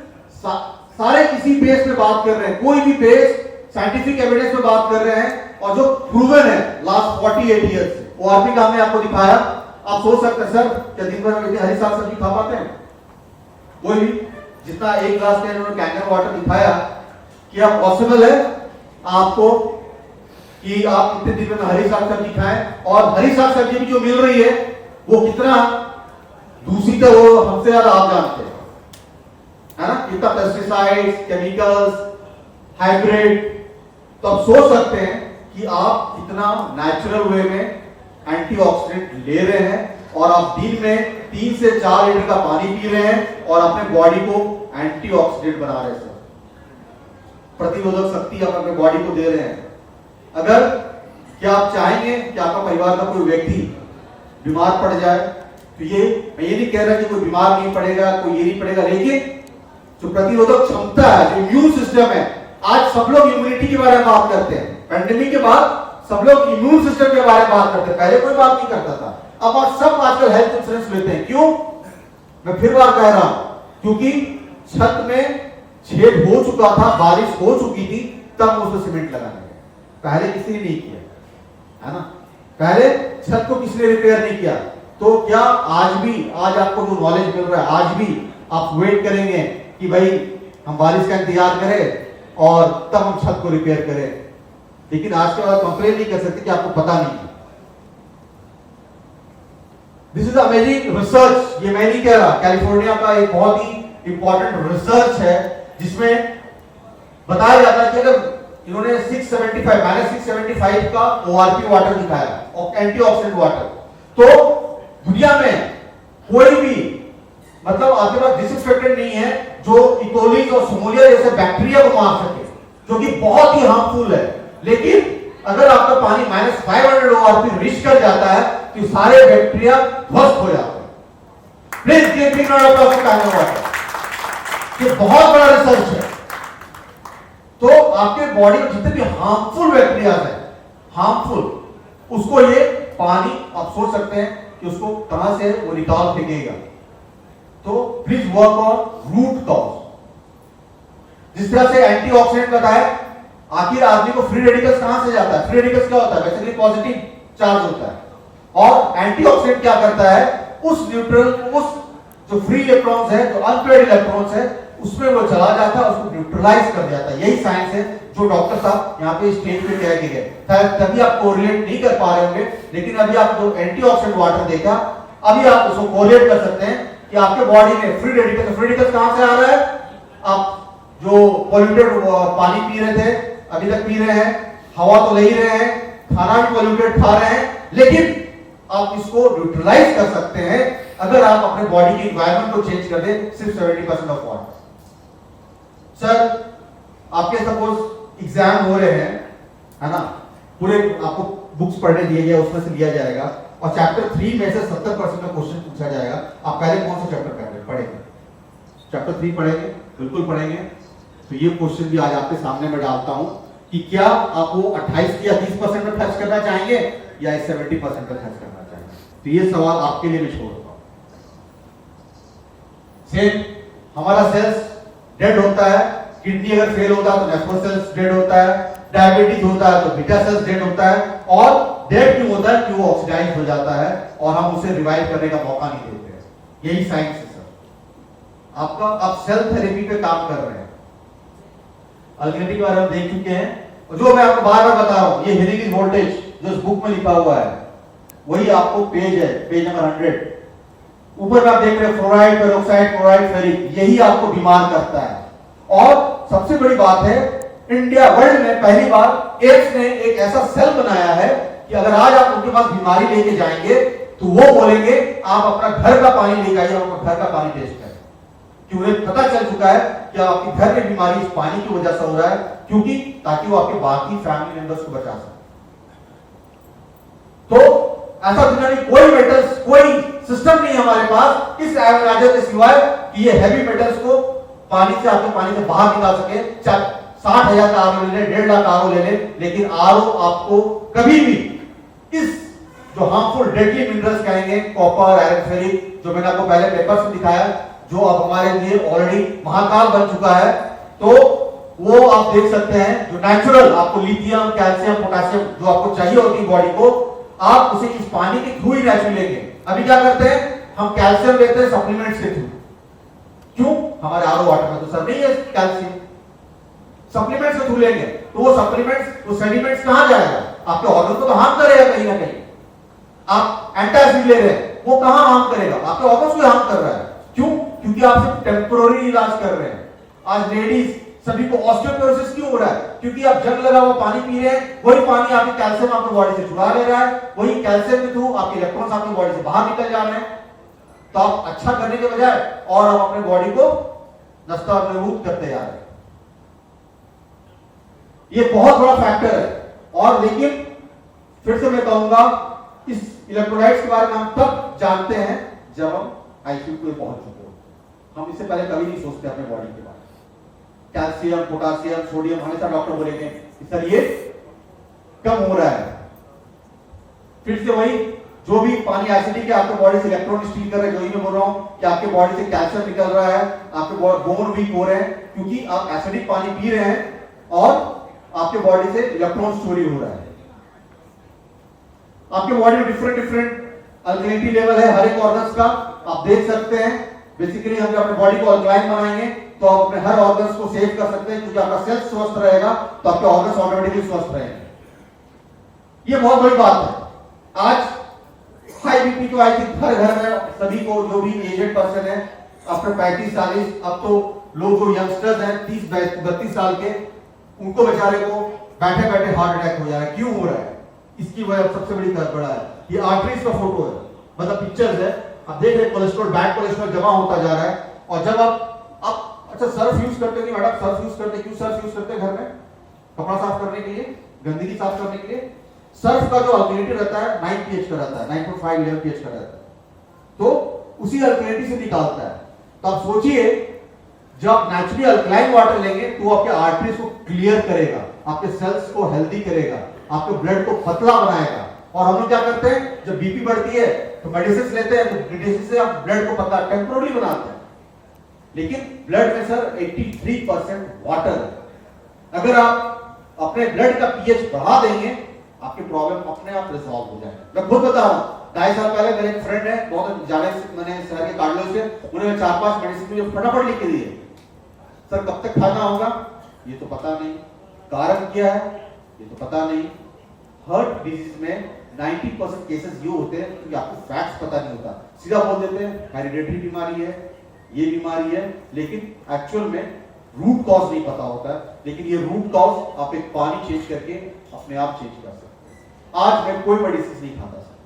सारे किसी बेस पे बात कर रहे हैं, कोई भी बेस साइंटिफिक एविडेंस पे बात कर रहे हैं, और जो प्रूवन है लास्ट 48 ईयर्स से, वो आरपी का हमने आपको दिखाया। आप सोच सकते हैं सर क्या दिन भर में हरी साग सब्जी खा पाते हैं? कोई भी जितना एक ग्लास का इन्होंने कैंकर वाटर दिखाया, क्या पॉसिबल है आपको कि आप इतने दिन में हरी साग सब्जी खाएं? और हरी साग सब्जी भी जो मिल रही है वो कितना दूषित है, वो हमसे ज्यादा आप जानते हैं, है ना, कितना पेस्टिसाइड्स, केमिकल्स, हाइब्रिड। तो आप सोच सकते हैं कि आप कितना नेचुरल वे में एंटीऑक्सीडेंट ले रहे हैं, और आप दिन में 3 से 4 लीटर का पानी पी रहे हैं, और अपने बॉडी को एंटीऑक्सीडेंट बना रहे हैं सर, प्रतिरोधक शक्ति आप अपने बॉडी को दे रहे हैं। अगर क्या आप चाहेंगे कि आपका परिवार का कोई व्यक्ति बीमार पड़ जाए? तो ये मैं ये नहीं कह रहा कि कोई बीमार नहीं पड़ेगा, कोई ये नहीं पड़ेगा, लेकिन जो प्रतिरोधक क्षमता है, जो इम्यून सिस्टम है, आज सब लोग इम्यूनिटी के बारे में बात करते हैं। पैंडेमिक के बाद सब लोग इम्यून सिस्टम के बारे में बात करते हैं, पहले कोई बात नहीं करता था। अब आप सब आजकल हेल्थ इंश्योरेंस लेते हैं, क्यों? मैं फिर बार कह रहा हूं, क्योंकि छत में छेद हो चुका था, बारिश हो चुकी थी, तब उसमें सीमेंट लगाने गए। पहले किसी ने नहीं किया, है ना, पहले छत को किसी ने रिपेयर नहीं किया। तो क्या आज भी, आज आपको जो नॉलेज मिल रहा है, आज भी आप वेट करेंगे कि भाई हम बारिश का इंतजार करें और तब हम छत को रिपेयर करें? लेकिन आज के बाद कंप्लेन नहीं कर सकते कि आपको पता नहीं। दिस इज अमेजिंग रिसर्च, ये मैं नहीं कह रहा, कैलिफोर्निया का एक बहुत ही इंपॉर्टेंट रिसर्च है, जिसमें बताया जाता है कि अगर इन्होंने 675 का ओआरपी वाटर दिखाया, एंटीऑक्सीडेंट वाटर, तो दुनिया में कोई भी, मतलब आपके पास डिसइंफेक्टेंट नहीं है जो इकोली और सोमोलिया जैसे बैक्टीरिया को मार सके, जो कि बहुत ही हार्मफुल है। लेकिन अगर आपका पानी -500 ओआरपी रीच कर जाता है, तो सारे बैक्टीरिया ध्वस्त हो जाते हैं। Please give big round of applause for water. ये बहुत बड़ा रिसर्च है। तो आपके बॉडी में जितने भी हार्मफुल बैक्टीरिया है, हार्मफुल, उसको ये पानी, आप सोच सकते हैं कि उसको कहां से वो निकाल फेंकेगा। तो please work on root cause. जिस तरह से एंटीऑक्सीडेंट बताया, आखिर आदमी को फ्री रेडिकल्स कहां से जाता है? फ्री रेडिकल्स क्या होता है? बेसिकली पॉजिटिव चार्ज होता है, और एंटीऑक्सीडेंट क्या करता है? उस न्यूट्रल, उस जो फ्री इलेक्ट्रॉन्स है, जो अनपेयर्ड इलेक्ट्रॉन्स है, उसमें वो चला जाता है, उसको न्यूट्रलाइज कर जाता है। यही साइंस है जो डॉक्टर साहब यहाँ पे स्टेज पे कह के गए। तभी आप कोरिलेट नहीं कर पा रहे होंगे, लेकिन अभी आप जो एंटीऑक्सीडेंट वाटर देखा, अभी आप उसको कोरिलेट कर सकते हैं कि आपके बॉडी में फ्री रेडिकल्स कहां से आ रहा है? आप जो पॉल्यूटेड पानी पी रहे थे, अभी तक पी रहे हैं, हवा तो ले ही रहे हैं, खाना भी पॉल्यूटेड खा रहे हैं, लेकिन आप इसको न्यूट्रलाइज कर सकते हैं अगर आप अपने बॉडी की एनवायरनमेंट को चेंज कर दें सिर्फ 70% ऑफ वाटर। सर आपके सपोज एग्जाम हो रहे हैं, है ना, पूरे आपको बुक्स पढ़ने दिए गए, उसमें से लिया जाएगा, और चैप्टर 3 में से 70% का क्वेश्चन पूछा जाएगा। आप पहले कौन सा चैप्टर पढ़ेंगे? चैप्टर 3 पढ़ेंगे, बिल्कुल पढ़ेंगे। तो ये क्वेश्चन भी आज आपके सामने मैं डालता हूं कि क्या आप वो 28 या 30% में खर्च करना चाहेंगे या 70% पर खर्च करना चाहेंगे? तो ये सवाल आपके लिए भी छोड़ दूंगा। सेम हमारा सेल्स डेड होता है, किडनी अगर फेल होता है तो नेफ्रोन सेल्स डेड होता है, डायबिटीज होता है तो बीटा सेल्स डेड होता है, और डेड क्यों होता है? क्यों ऑक्सीडाइज हो जाता है और हम उसे रिवाइव करने का मौका नहीं देते हैं। यही साइंस है सर। आपका आप सेल थेरेपी पे काम कर रहे हैं, अल्टरनेटिव के बारे में देख चुके हैं, और जो मैं आपको बार बार बता रहा हूं, ये हेरिंग वोल्टेज जो इस बुक में लिखा हुआ है, वही आपको पेज है, पेज नंबर 100। ऊपर में आप देख रहे हैं फ्लोराइड, पेरोक्साइड, क्लोराइड, फेरिक, यही आपको बीमार करता है। और सबसे बड़ी बात है, इंडिया वर्ल्ड में पहली बार एड्स ने एक ऐसा सेल बनाया है कि अगर आज आप उनके पास बीमारी लेके जाएंगे तो वो बोलेंगे आप अपना घर का पानी लेके आइए, हम अपना घर का पानी टेस्ट करें, कि उन्हें पता चल चुका है कि आपके घर में बीमारी इस पानी की वजह से हो रहा है, क्योंकि ताकि वो आपके बाकी फैमिली मेंबर्स को बचा सके। तो ऐसा दुनिया में कोई मेटल्स, कोई सिस्टम नहीं है हमारे पास इस एनालाइजर के सिवाय कि ये हैवी मेटल्स को पानी से, आपके पानी से बाहर निकाल सके। चाहे 60,000 का आरओ ले ले, 1.5 लाख आरओ ले ले, लेकिन आरओ आपको कभी भी इस जो हार्मफुल डेडली मिनरल्स कहेंगे, कॉपर, आयरन, फेरिक, जो मैंने आपको पहले पेपर्स में दिखाया, जो अब हमारे लिए ऑलरेडी महाकाल बन चुका है, तो वो आप देख सकते हैं, जो नेचुरल आपको लिथियम, कैल्शियम, पोटेशियम जो आपको चाहिए होती है बॉडी को, आप उसे इस पानी के थ्रू ही नेचुरल लेंगे। अभी क्या करते हैं, हम कैल्शियम लेते हैं सप्लीमेंट्स के थ्रू। क्यों? हमारे आरओ वाटर में तो सर नहीं है कैल्शियम, सप्लीमेंट्स के थ्रू लेंगे, तो वो सप्लीमेंट्स, वो सेडिमेंट्स कहां जाएगा? आपके ऑर्गन को तो हार्म करेगा कहीं ना कहीं। आप एंटासिड ले रहे हैं, वो कहां हार्म करेगा? आपके ऑर्गन्स को हार्म कर रहा है। क्यों? क्योंकि आप सिर्फ टेम्पोररी इलाज कर रहे हैं। आज लेडीज सभी को ऑस्टियोपोरोसिस क्यों हो रहा है? क्योंकि आप जंग लगा हुआ पानी पी रहे हैं, वही पानी आपके कैल्शियम आपकी बॉडी से चुरा ले रहा है, वही कैल्शियम के थ्रू आपके इलेक्ट्रॉन्स आपकी बॉडी से बाहर निकल जा रहे हैं। तो आप अच्छा करने के बजाय और आप अपने बॉडी को नष्टानाबूद करते जा रहे हैं। ये बहुत बड़ा फैक्टर है। और लेकिन फिर से मैं कहूंगा, इस इलेक्ट्रोलाइट्स के बारे में हम तब जानते हैं जब हम आईसीयू पे पहुंच चुके हो। हम इससे पहले कभी नहीं सोचते अपने बॉडी के बारे में। कैल्शियम, पोटेशियम, सोडियम, हमेशा डॉक्टर बोलेंगे कि सर ये कम हो रहा है। फिर से वही, जो भी पानी एसिडिक है, आपके बॉडी से इलेक्ट्रॉन स्टील कर रहे हैं। जो ही मैं बोल रहा हूं कि आपके बॉडी से कैल्शियम निकल रहा है, आपके बोन वीक हो रहे हैं, क्योंकि आप एसिडिक पानी पी रहे हैं और आपके बॉडी से इलेक्ट्रॉन चोरी हो रहा है। आपके बॉडी में डिफरेंट अल्कलिनिटी लेवल है हर एक ऑर्गन्स का, आप देख सकते हैं। बेसिकली हम जब अपने बॉडी को अल्कलाइन बनाएंगे तो आप अपने हर ऑर्गन्स को सेव कर सकते हैं, क्योंकि आपका सेल्फ स्वस्थ रहेगा तो आपके ऑर्गन्स ऑटोमेटिकली स्वस्थ रहेंगे। ये बहुत बड़ी बात है। आज हाई बीपी तो आई थिंक हर घर में सभी को, जो भी एजेड पर्सन है आफ्टर 35-40, अब तो लोग जो यंगस्टर्स हैं 30-32 साल के, उनको बेचारे को बैठे बैठे हार्ट अटैक हो जा रहा है। क्यों हो रहा है? इसकी वजह सबसे बड़ी बड़ा है, ये आर्टरीज का फोटो है, मतलब पिक्चर्स है। आप देख रहे कोलेस्ट्रॉल, बैड कोलेस्ट्रॉल जमा होता जा रहा है। और जब आप अच्छा सर्फ यूज करते हैं मैडम, सर्फ यूज करते, क्यों सर्फ यूज करते हैं घर में? कपड़ा साफ करने के लिए, गंदगी साफ करने के लिए। सर्फ का जो अल्कलिनिटी रहता है 9 pH का रहता है, 9.5 11 pH का रहता है, तो उसी अल्कलिनिटी से निकालता है। तो आप सोचिए, जब आप नेचुरली अल्कलाइन वाटर लेंगे तो आपके आर्टरीज को क्लियर करेगा, आपके सेल्स को हेल्दी करेगा, आपके ब्लड को पतला बनाएगा। और हम लोग क्या करते हैं, जब बीपी बढ़ती है तो मेडिसिन लेते हैं, तो मेडिसिन से आप ब्लड को पतला टेम्पोररी बनाते हैं, लेकिन ब्लड में सर 83% वाटर है। अगर आप अपने ब्लड का पीएच बढ़ा देंगे, आपके प्रॉब्लम अपने आप रिजॉल्व हो जाएगा। मैं खुद बता रहा हूं, 2.5 साल पहले मेरे एक फ्रेंड है, बहुत जाने से मैंने शहर के कार्डियोलॉजिस्ट से, उन्होंने 4-5 मेडिसिन मुझे फटाफट लिख के दिए। सर कब तक खाना होगा ये तो पता नहीं, कारण क्या है ये तो पता नहीं। हार्ट डिजीज में 90% केसेस ये होते हैं क्योंकि आपको फैक्ट्स पता नहीं होता, सीधा बोल देते हैं हेरिडेटरी बीमारी है, ये बीमारी है, लेकिन एक्चुअल में रूट कॉज नहीं पता होता है। लेकिन ये रूट कॉज आप एक पानी चेंज करके अपने आप चेंज कर सकते हैं। आज मैं कोई मेडिसिन नहीं खाता सर,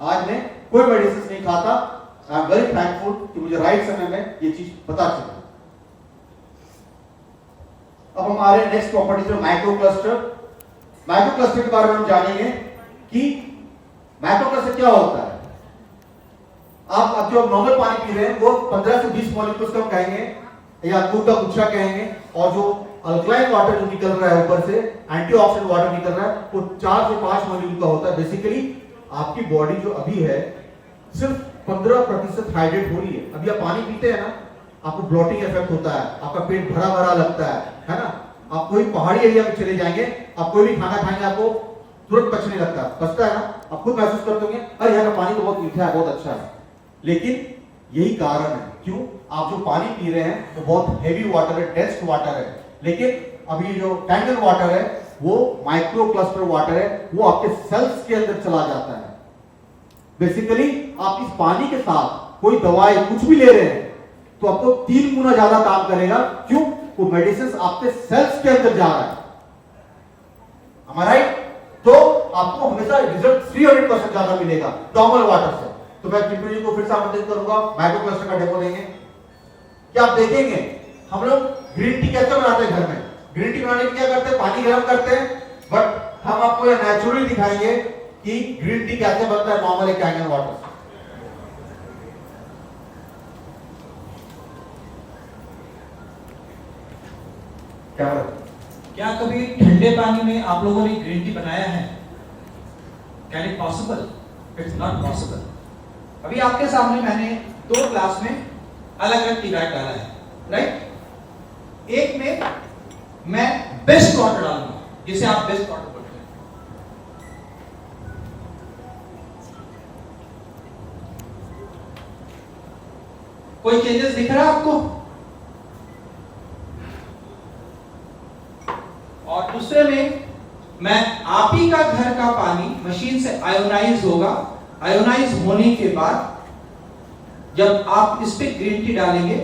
आज मैं कोई मेडिसिन नहीं खाता। आई एम वेरी थैंकफुल कि मुझे राइट समय में ये चीज पता चली। अब हमारे next property micro cluster. Micro cluster के बारे में हम जानेंगे कि माइक्रो क्लस्टर क्या होता है। आप अब जो नॉर्मल पानी पी रहे हैं वो 15 से 20 मॉलिक्यूल्स का हम कहेंगे या दूध का गुच्छा कहेंगे, और जो अल्कलाइन वाटर जो निकल रहा है ऊपर से, एंटीऑक्सीडेंट वाटर निकल रहा है, वो 4 से 5 मॉलिक्यूल का होता है। बेसिकली आपकी बॉडी जो अभी है सिर्फ 15% हाइड्रेट हो रही है। अभी आप पानी पीते हैं ना, आपको ब्लोटिंग इफेक्ट होता है, आपका पेट भरा भरा लगता है ना। आप कोई पहाड़ी एरिया में चले जाएंगे, आप कोई भी खाना खाएंगे, आपको तुरंत पचने लगता है, पचता है ना, आप खुद महसूस करते होंगे अरे यहाँ का पानी तो बहुत मीठा है, बहुत अच्छा है। लेकिन यही कारण है क्यों आप जो पानी पी रहे हैं वो बहुत हेवी वाटर है, डेंस वाटर है। लेकिन अभी जो टैंगल वाटर है वो माइक्रो क्लस्टर वाटर है, वो आपके सेल्स के अंदर चला जाता है। बेसिकली आप इस पानी के साथ कोई दवाई कुछ भी ले रहे हैं तो आपको 3 गुना ज्यादा काम करेगा। क्यों? वो मेडिसिन आपके सेल्स के अंदर जा रहा है। हमारा तो आपको हमेशा रिजल्ट 300% ज्यादा मिलेगा नॉर्मल वाटर से। तो मैं चिंटू जी को फिर से आमंत्रित करूंगा, माइक्रो क्लस्टर का डेमो देंगे। क्या आप देखेंगे हम लोग ग्रीन टी कैसे बनाते हैं घर में? ग्रीन टी बनाने के लिए क्या करते हैं? पानी गर्म करते हैं, बट हम आपको ये नेचुरली दिखाएंगे कि ग्रीन टी कैसे बनता है नॉर्मल एक कैन वाटर से। क्या कभी ठंडे पानी में आप लोगों ने ग्रीन टी बनाया है? Can it possible? It's not possible. अभी आपके सामने मैंने 2 ग्लास में अलग अलग टी बैग डाला है, राइट? एक में मैं बेस्ट वाटर डालूंगा, जिसे आप बेस्ट वाटर बोलते हैं। कोई चेंजेस दिख रहा है आपको? और दूसरे में मैं आप ही का घर का पानी मशीन से आयोनाइज होगा। आयोनाइज होने के बाद जब आप इस पे ग्रीन टी डालेंगे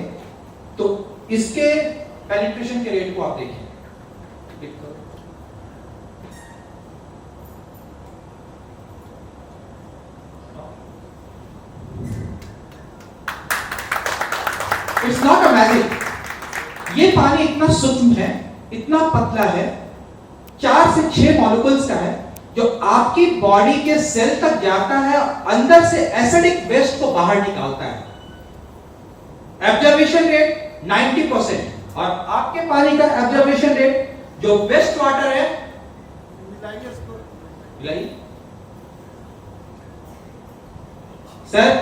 तो इसके पेनिट्रेशन के रेट को आप देखिए। It's not a magic. ये पानी इतना सूक्ष्म है, इतना पतला है, 4 से 6 मॉलिक्यूल्स का है, जो आपकी बॉडी के सेल तक जाता है, अंदर से एसिडिक वेस्ट को बाहर निकालता है। Absorption rate 90%। और आपके पानी का एब्जॉर्प्शन रेट जो वेस्ट वाटर है, सर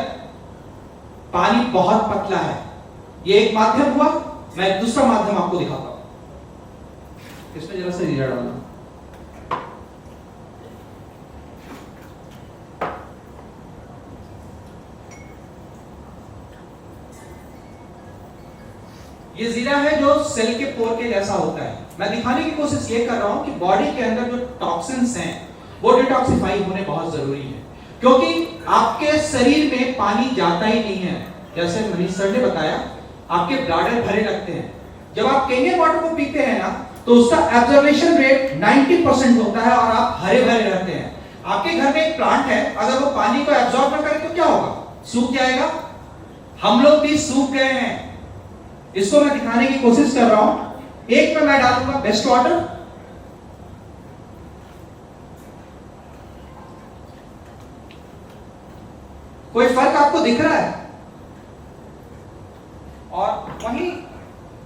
पानी बहुत पतला है। ये एक माध्यम हुआ, मैं दूसरा माध्यम आपको दिखाता हूं। इसमें जरा सा जीरा डालना। ये जीरा है जो सेल के पोर के जैसा होता है। मैं दिखाने की कोशिश ये कर रहा हूं कि बॉडी के अंदर जो टॉक्सिन्स हैं वो डिटॉक्सिफाई होने बहुत जरूरी है, क्योंकि आपके शरीर में पानी जाता ही नहीं है। जैसे मनीष सर ने बताया, आपके ब्लैडर भरे लगते हैं। जब आप कैन वाटर को पीते हैं ना, तो उसका एब्जॉर्प्शन रेट 90% होता है और आप हरे भरे रहते हैं। आपके घर में एक प्लांट है, अगर वो पानी को एब्जॉर्ब ना करे तो क्या होगा? सूख जाएगा। हम लोग भी सूख गए हैं। इसको मैं दिखाने की कोशिश कर रहा हूं। एक में मैं डालूंगा बेस्ट वाटर, कोई फर्क आपको दिख रहा है? और वहीं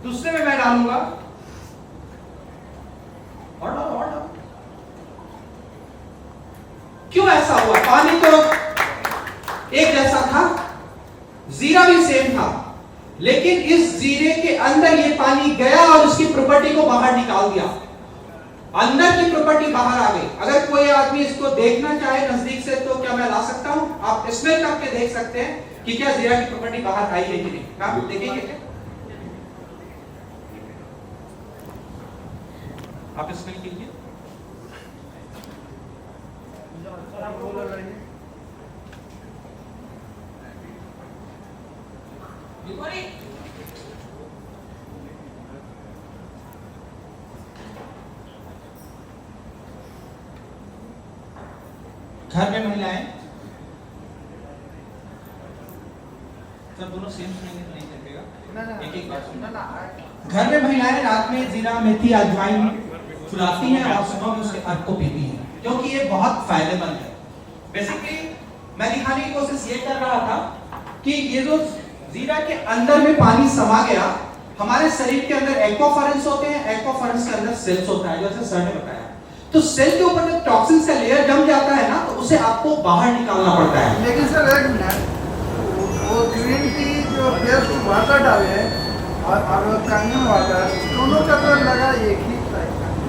दूसरे में मैं डालूंगा और क्यों ऐसा हुआ? पानी तो एक जैसा था, जीरा भी सेम था, लेकिन इस जीरे के अंदर ये पानी गया और उसकी प्रॉपर्टी को बाहर निकाल दिया। अंदर की प्रॉपर्टी बाहर आ गई। अगर कोई आदमी इसको देखना चाहे नजदीक से तो क्या मैं ला सकता हूं? आप स्मेल करके देख सकते हैं कि क्या जीरा की प्रॉपर्टी बाहर आई है कि नहीं। आप देखेंगे क्या? आप स्मेल कीजिए। घर में महिलाएं, सब दोनों सेम सुनेंगे तो नहीं चलेगा, एक एक बात सुनना। घर में महिलाएं रात में जीरा, मेथी, अजवाइन चुराती हैं और सुबह में उसके अर्क को पीती हैं, क्योंकि ये बहुत फायदेमंद है। बेसिकली मैं दिखाने की कोशिश ये कर रहा था कि ये जो जीरा के अंदर में पानी समा गया, हमारे शरीर के अंदर एक्वाफरेंस होते हैं, एक्वाफरेंस के अंदर सेल्स होता है, जैसे सर ने बताया। तो सेल के ऊपर जब टॉक्सिन्स का लेयर जम जाता है ना, तो उसे आपको बाहर निकालना पड़ता है। लेकिन सर एक मिनट, वो ग्रीन टी जो बेस्ट वाटर डाले और कैन वाटर, दोनों का तो लगा एक ही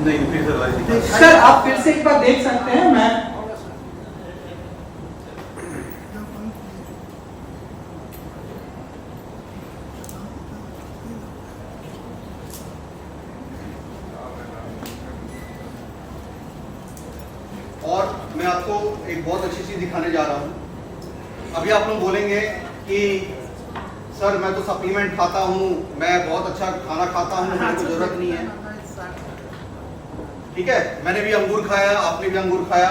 नहीं, फिर सर आप फिर से एक बार देख सकते हैं। मैं और मैं आपको एक बहुत अच्छी चीज दिखाने जा रहा हूं। अभी आप लोग बोलेंगे कि सर मैं तो सप्लीमेंट खाता हूँ, मैं बहुत अच्छा खाना खाता हूँ, मेरे को जरूरत नहीं है। ठीक है, मैंने भी अंगूर खाया, आपने भी अंगूर खाया,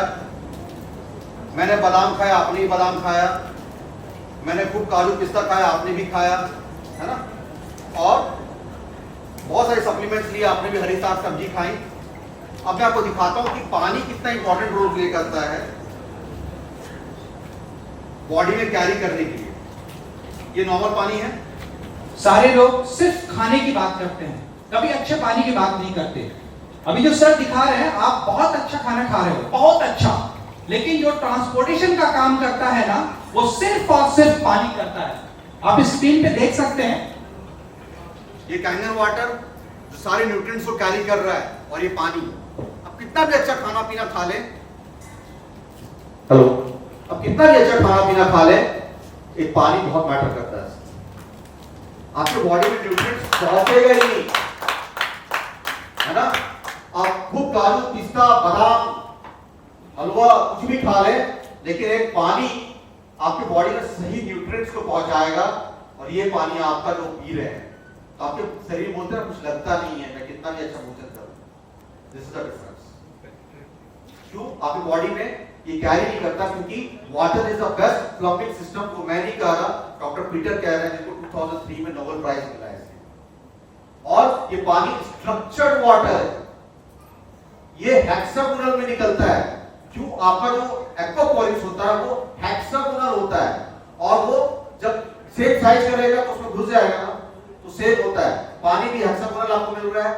मैंने बादाम खाया, आपने भी बादाम खाया, मैंने खूब काजू पिस्ता खाया, आपने भी खाया, है ना। और बहुत सारे सप्लीमेंट्स लिए, आपने भी हरी साग सब्जी खाई। अब मैं आपको दिखाता हूँ कि पानी कितना इंपॉर्टेंट रोल प्ले करता है बॉडी में कैरी करने के लिए। ये नॉर्मल पानी है। सारे लोग सिर्फ खाने की बात करते हैं, कभी अच्छे पानी की बात नहीं करते। अभी जो सर दिखा रहे हैं, आप बहुत अच्छा खाना खा रहे हो, बहुत अच्छा, लेकिन जो ट्रांसपोर्टेशन का काम करता है ना, वो सिर्फ और सिर्फ पानी करता है। आप इस स्क्रीन पे देख सकते हैं, ये कैंगन वाटर जो सारे न्यूट्रिएंट्स को कैरी कर रहा है, और ये पानी। अब कितना भी अच्छा खाना पीना खा ले, हेलो, अब कितना भी अच्छा खाना पीना खा ले, एक पानी बहुत मैटर करता है। आपके बॉडी में न्यूट्रिएंट्स पहुंचेगा ही नहीं, है ना। आप खूब काजू पिस्ता बादाम हलवा कुछ भी खा ले, लेकिन एक पानी आपके बॉडी में सही न्यूट्रिएंट्स को पहुंचाएगा। और ये पानी आपका जो पी रहे हैं, तो आपके शरीर बोलते हैं कुछ लगता नहीं है, मैं कितना भी अच्छा भोजन करूं। This is the difference. क्यों? आपकी बॉडी में ये कैरी नहीं करता, क्योंकि water is the best plumbing system को मैं नहीं कह रहा, डॉक्टर पीटर कह रहे हैं, जिनको 2003 में नोबेल प्राइज मिला है। और ये पानी स्ट्रक्चर्ड वाटर है, ये हेक्सागोनल में निकलता है। क्यों? आपका जो एक्वापोरिक्स होता है वो हेक्सागोनल होता है, और वो जब सेम साइज करेगा तो उसमें घुस जाएगा ना, तो सेम होता है। पानी भी हेक्सागोनल आपको मिल रहा है,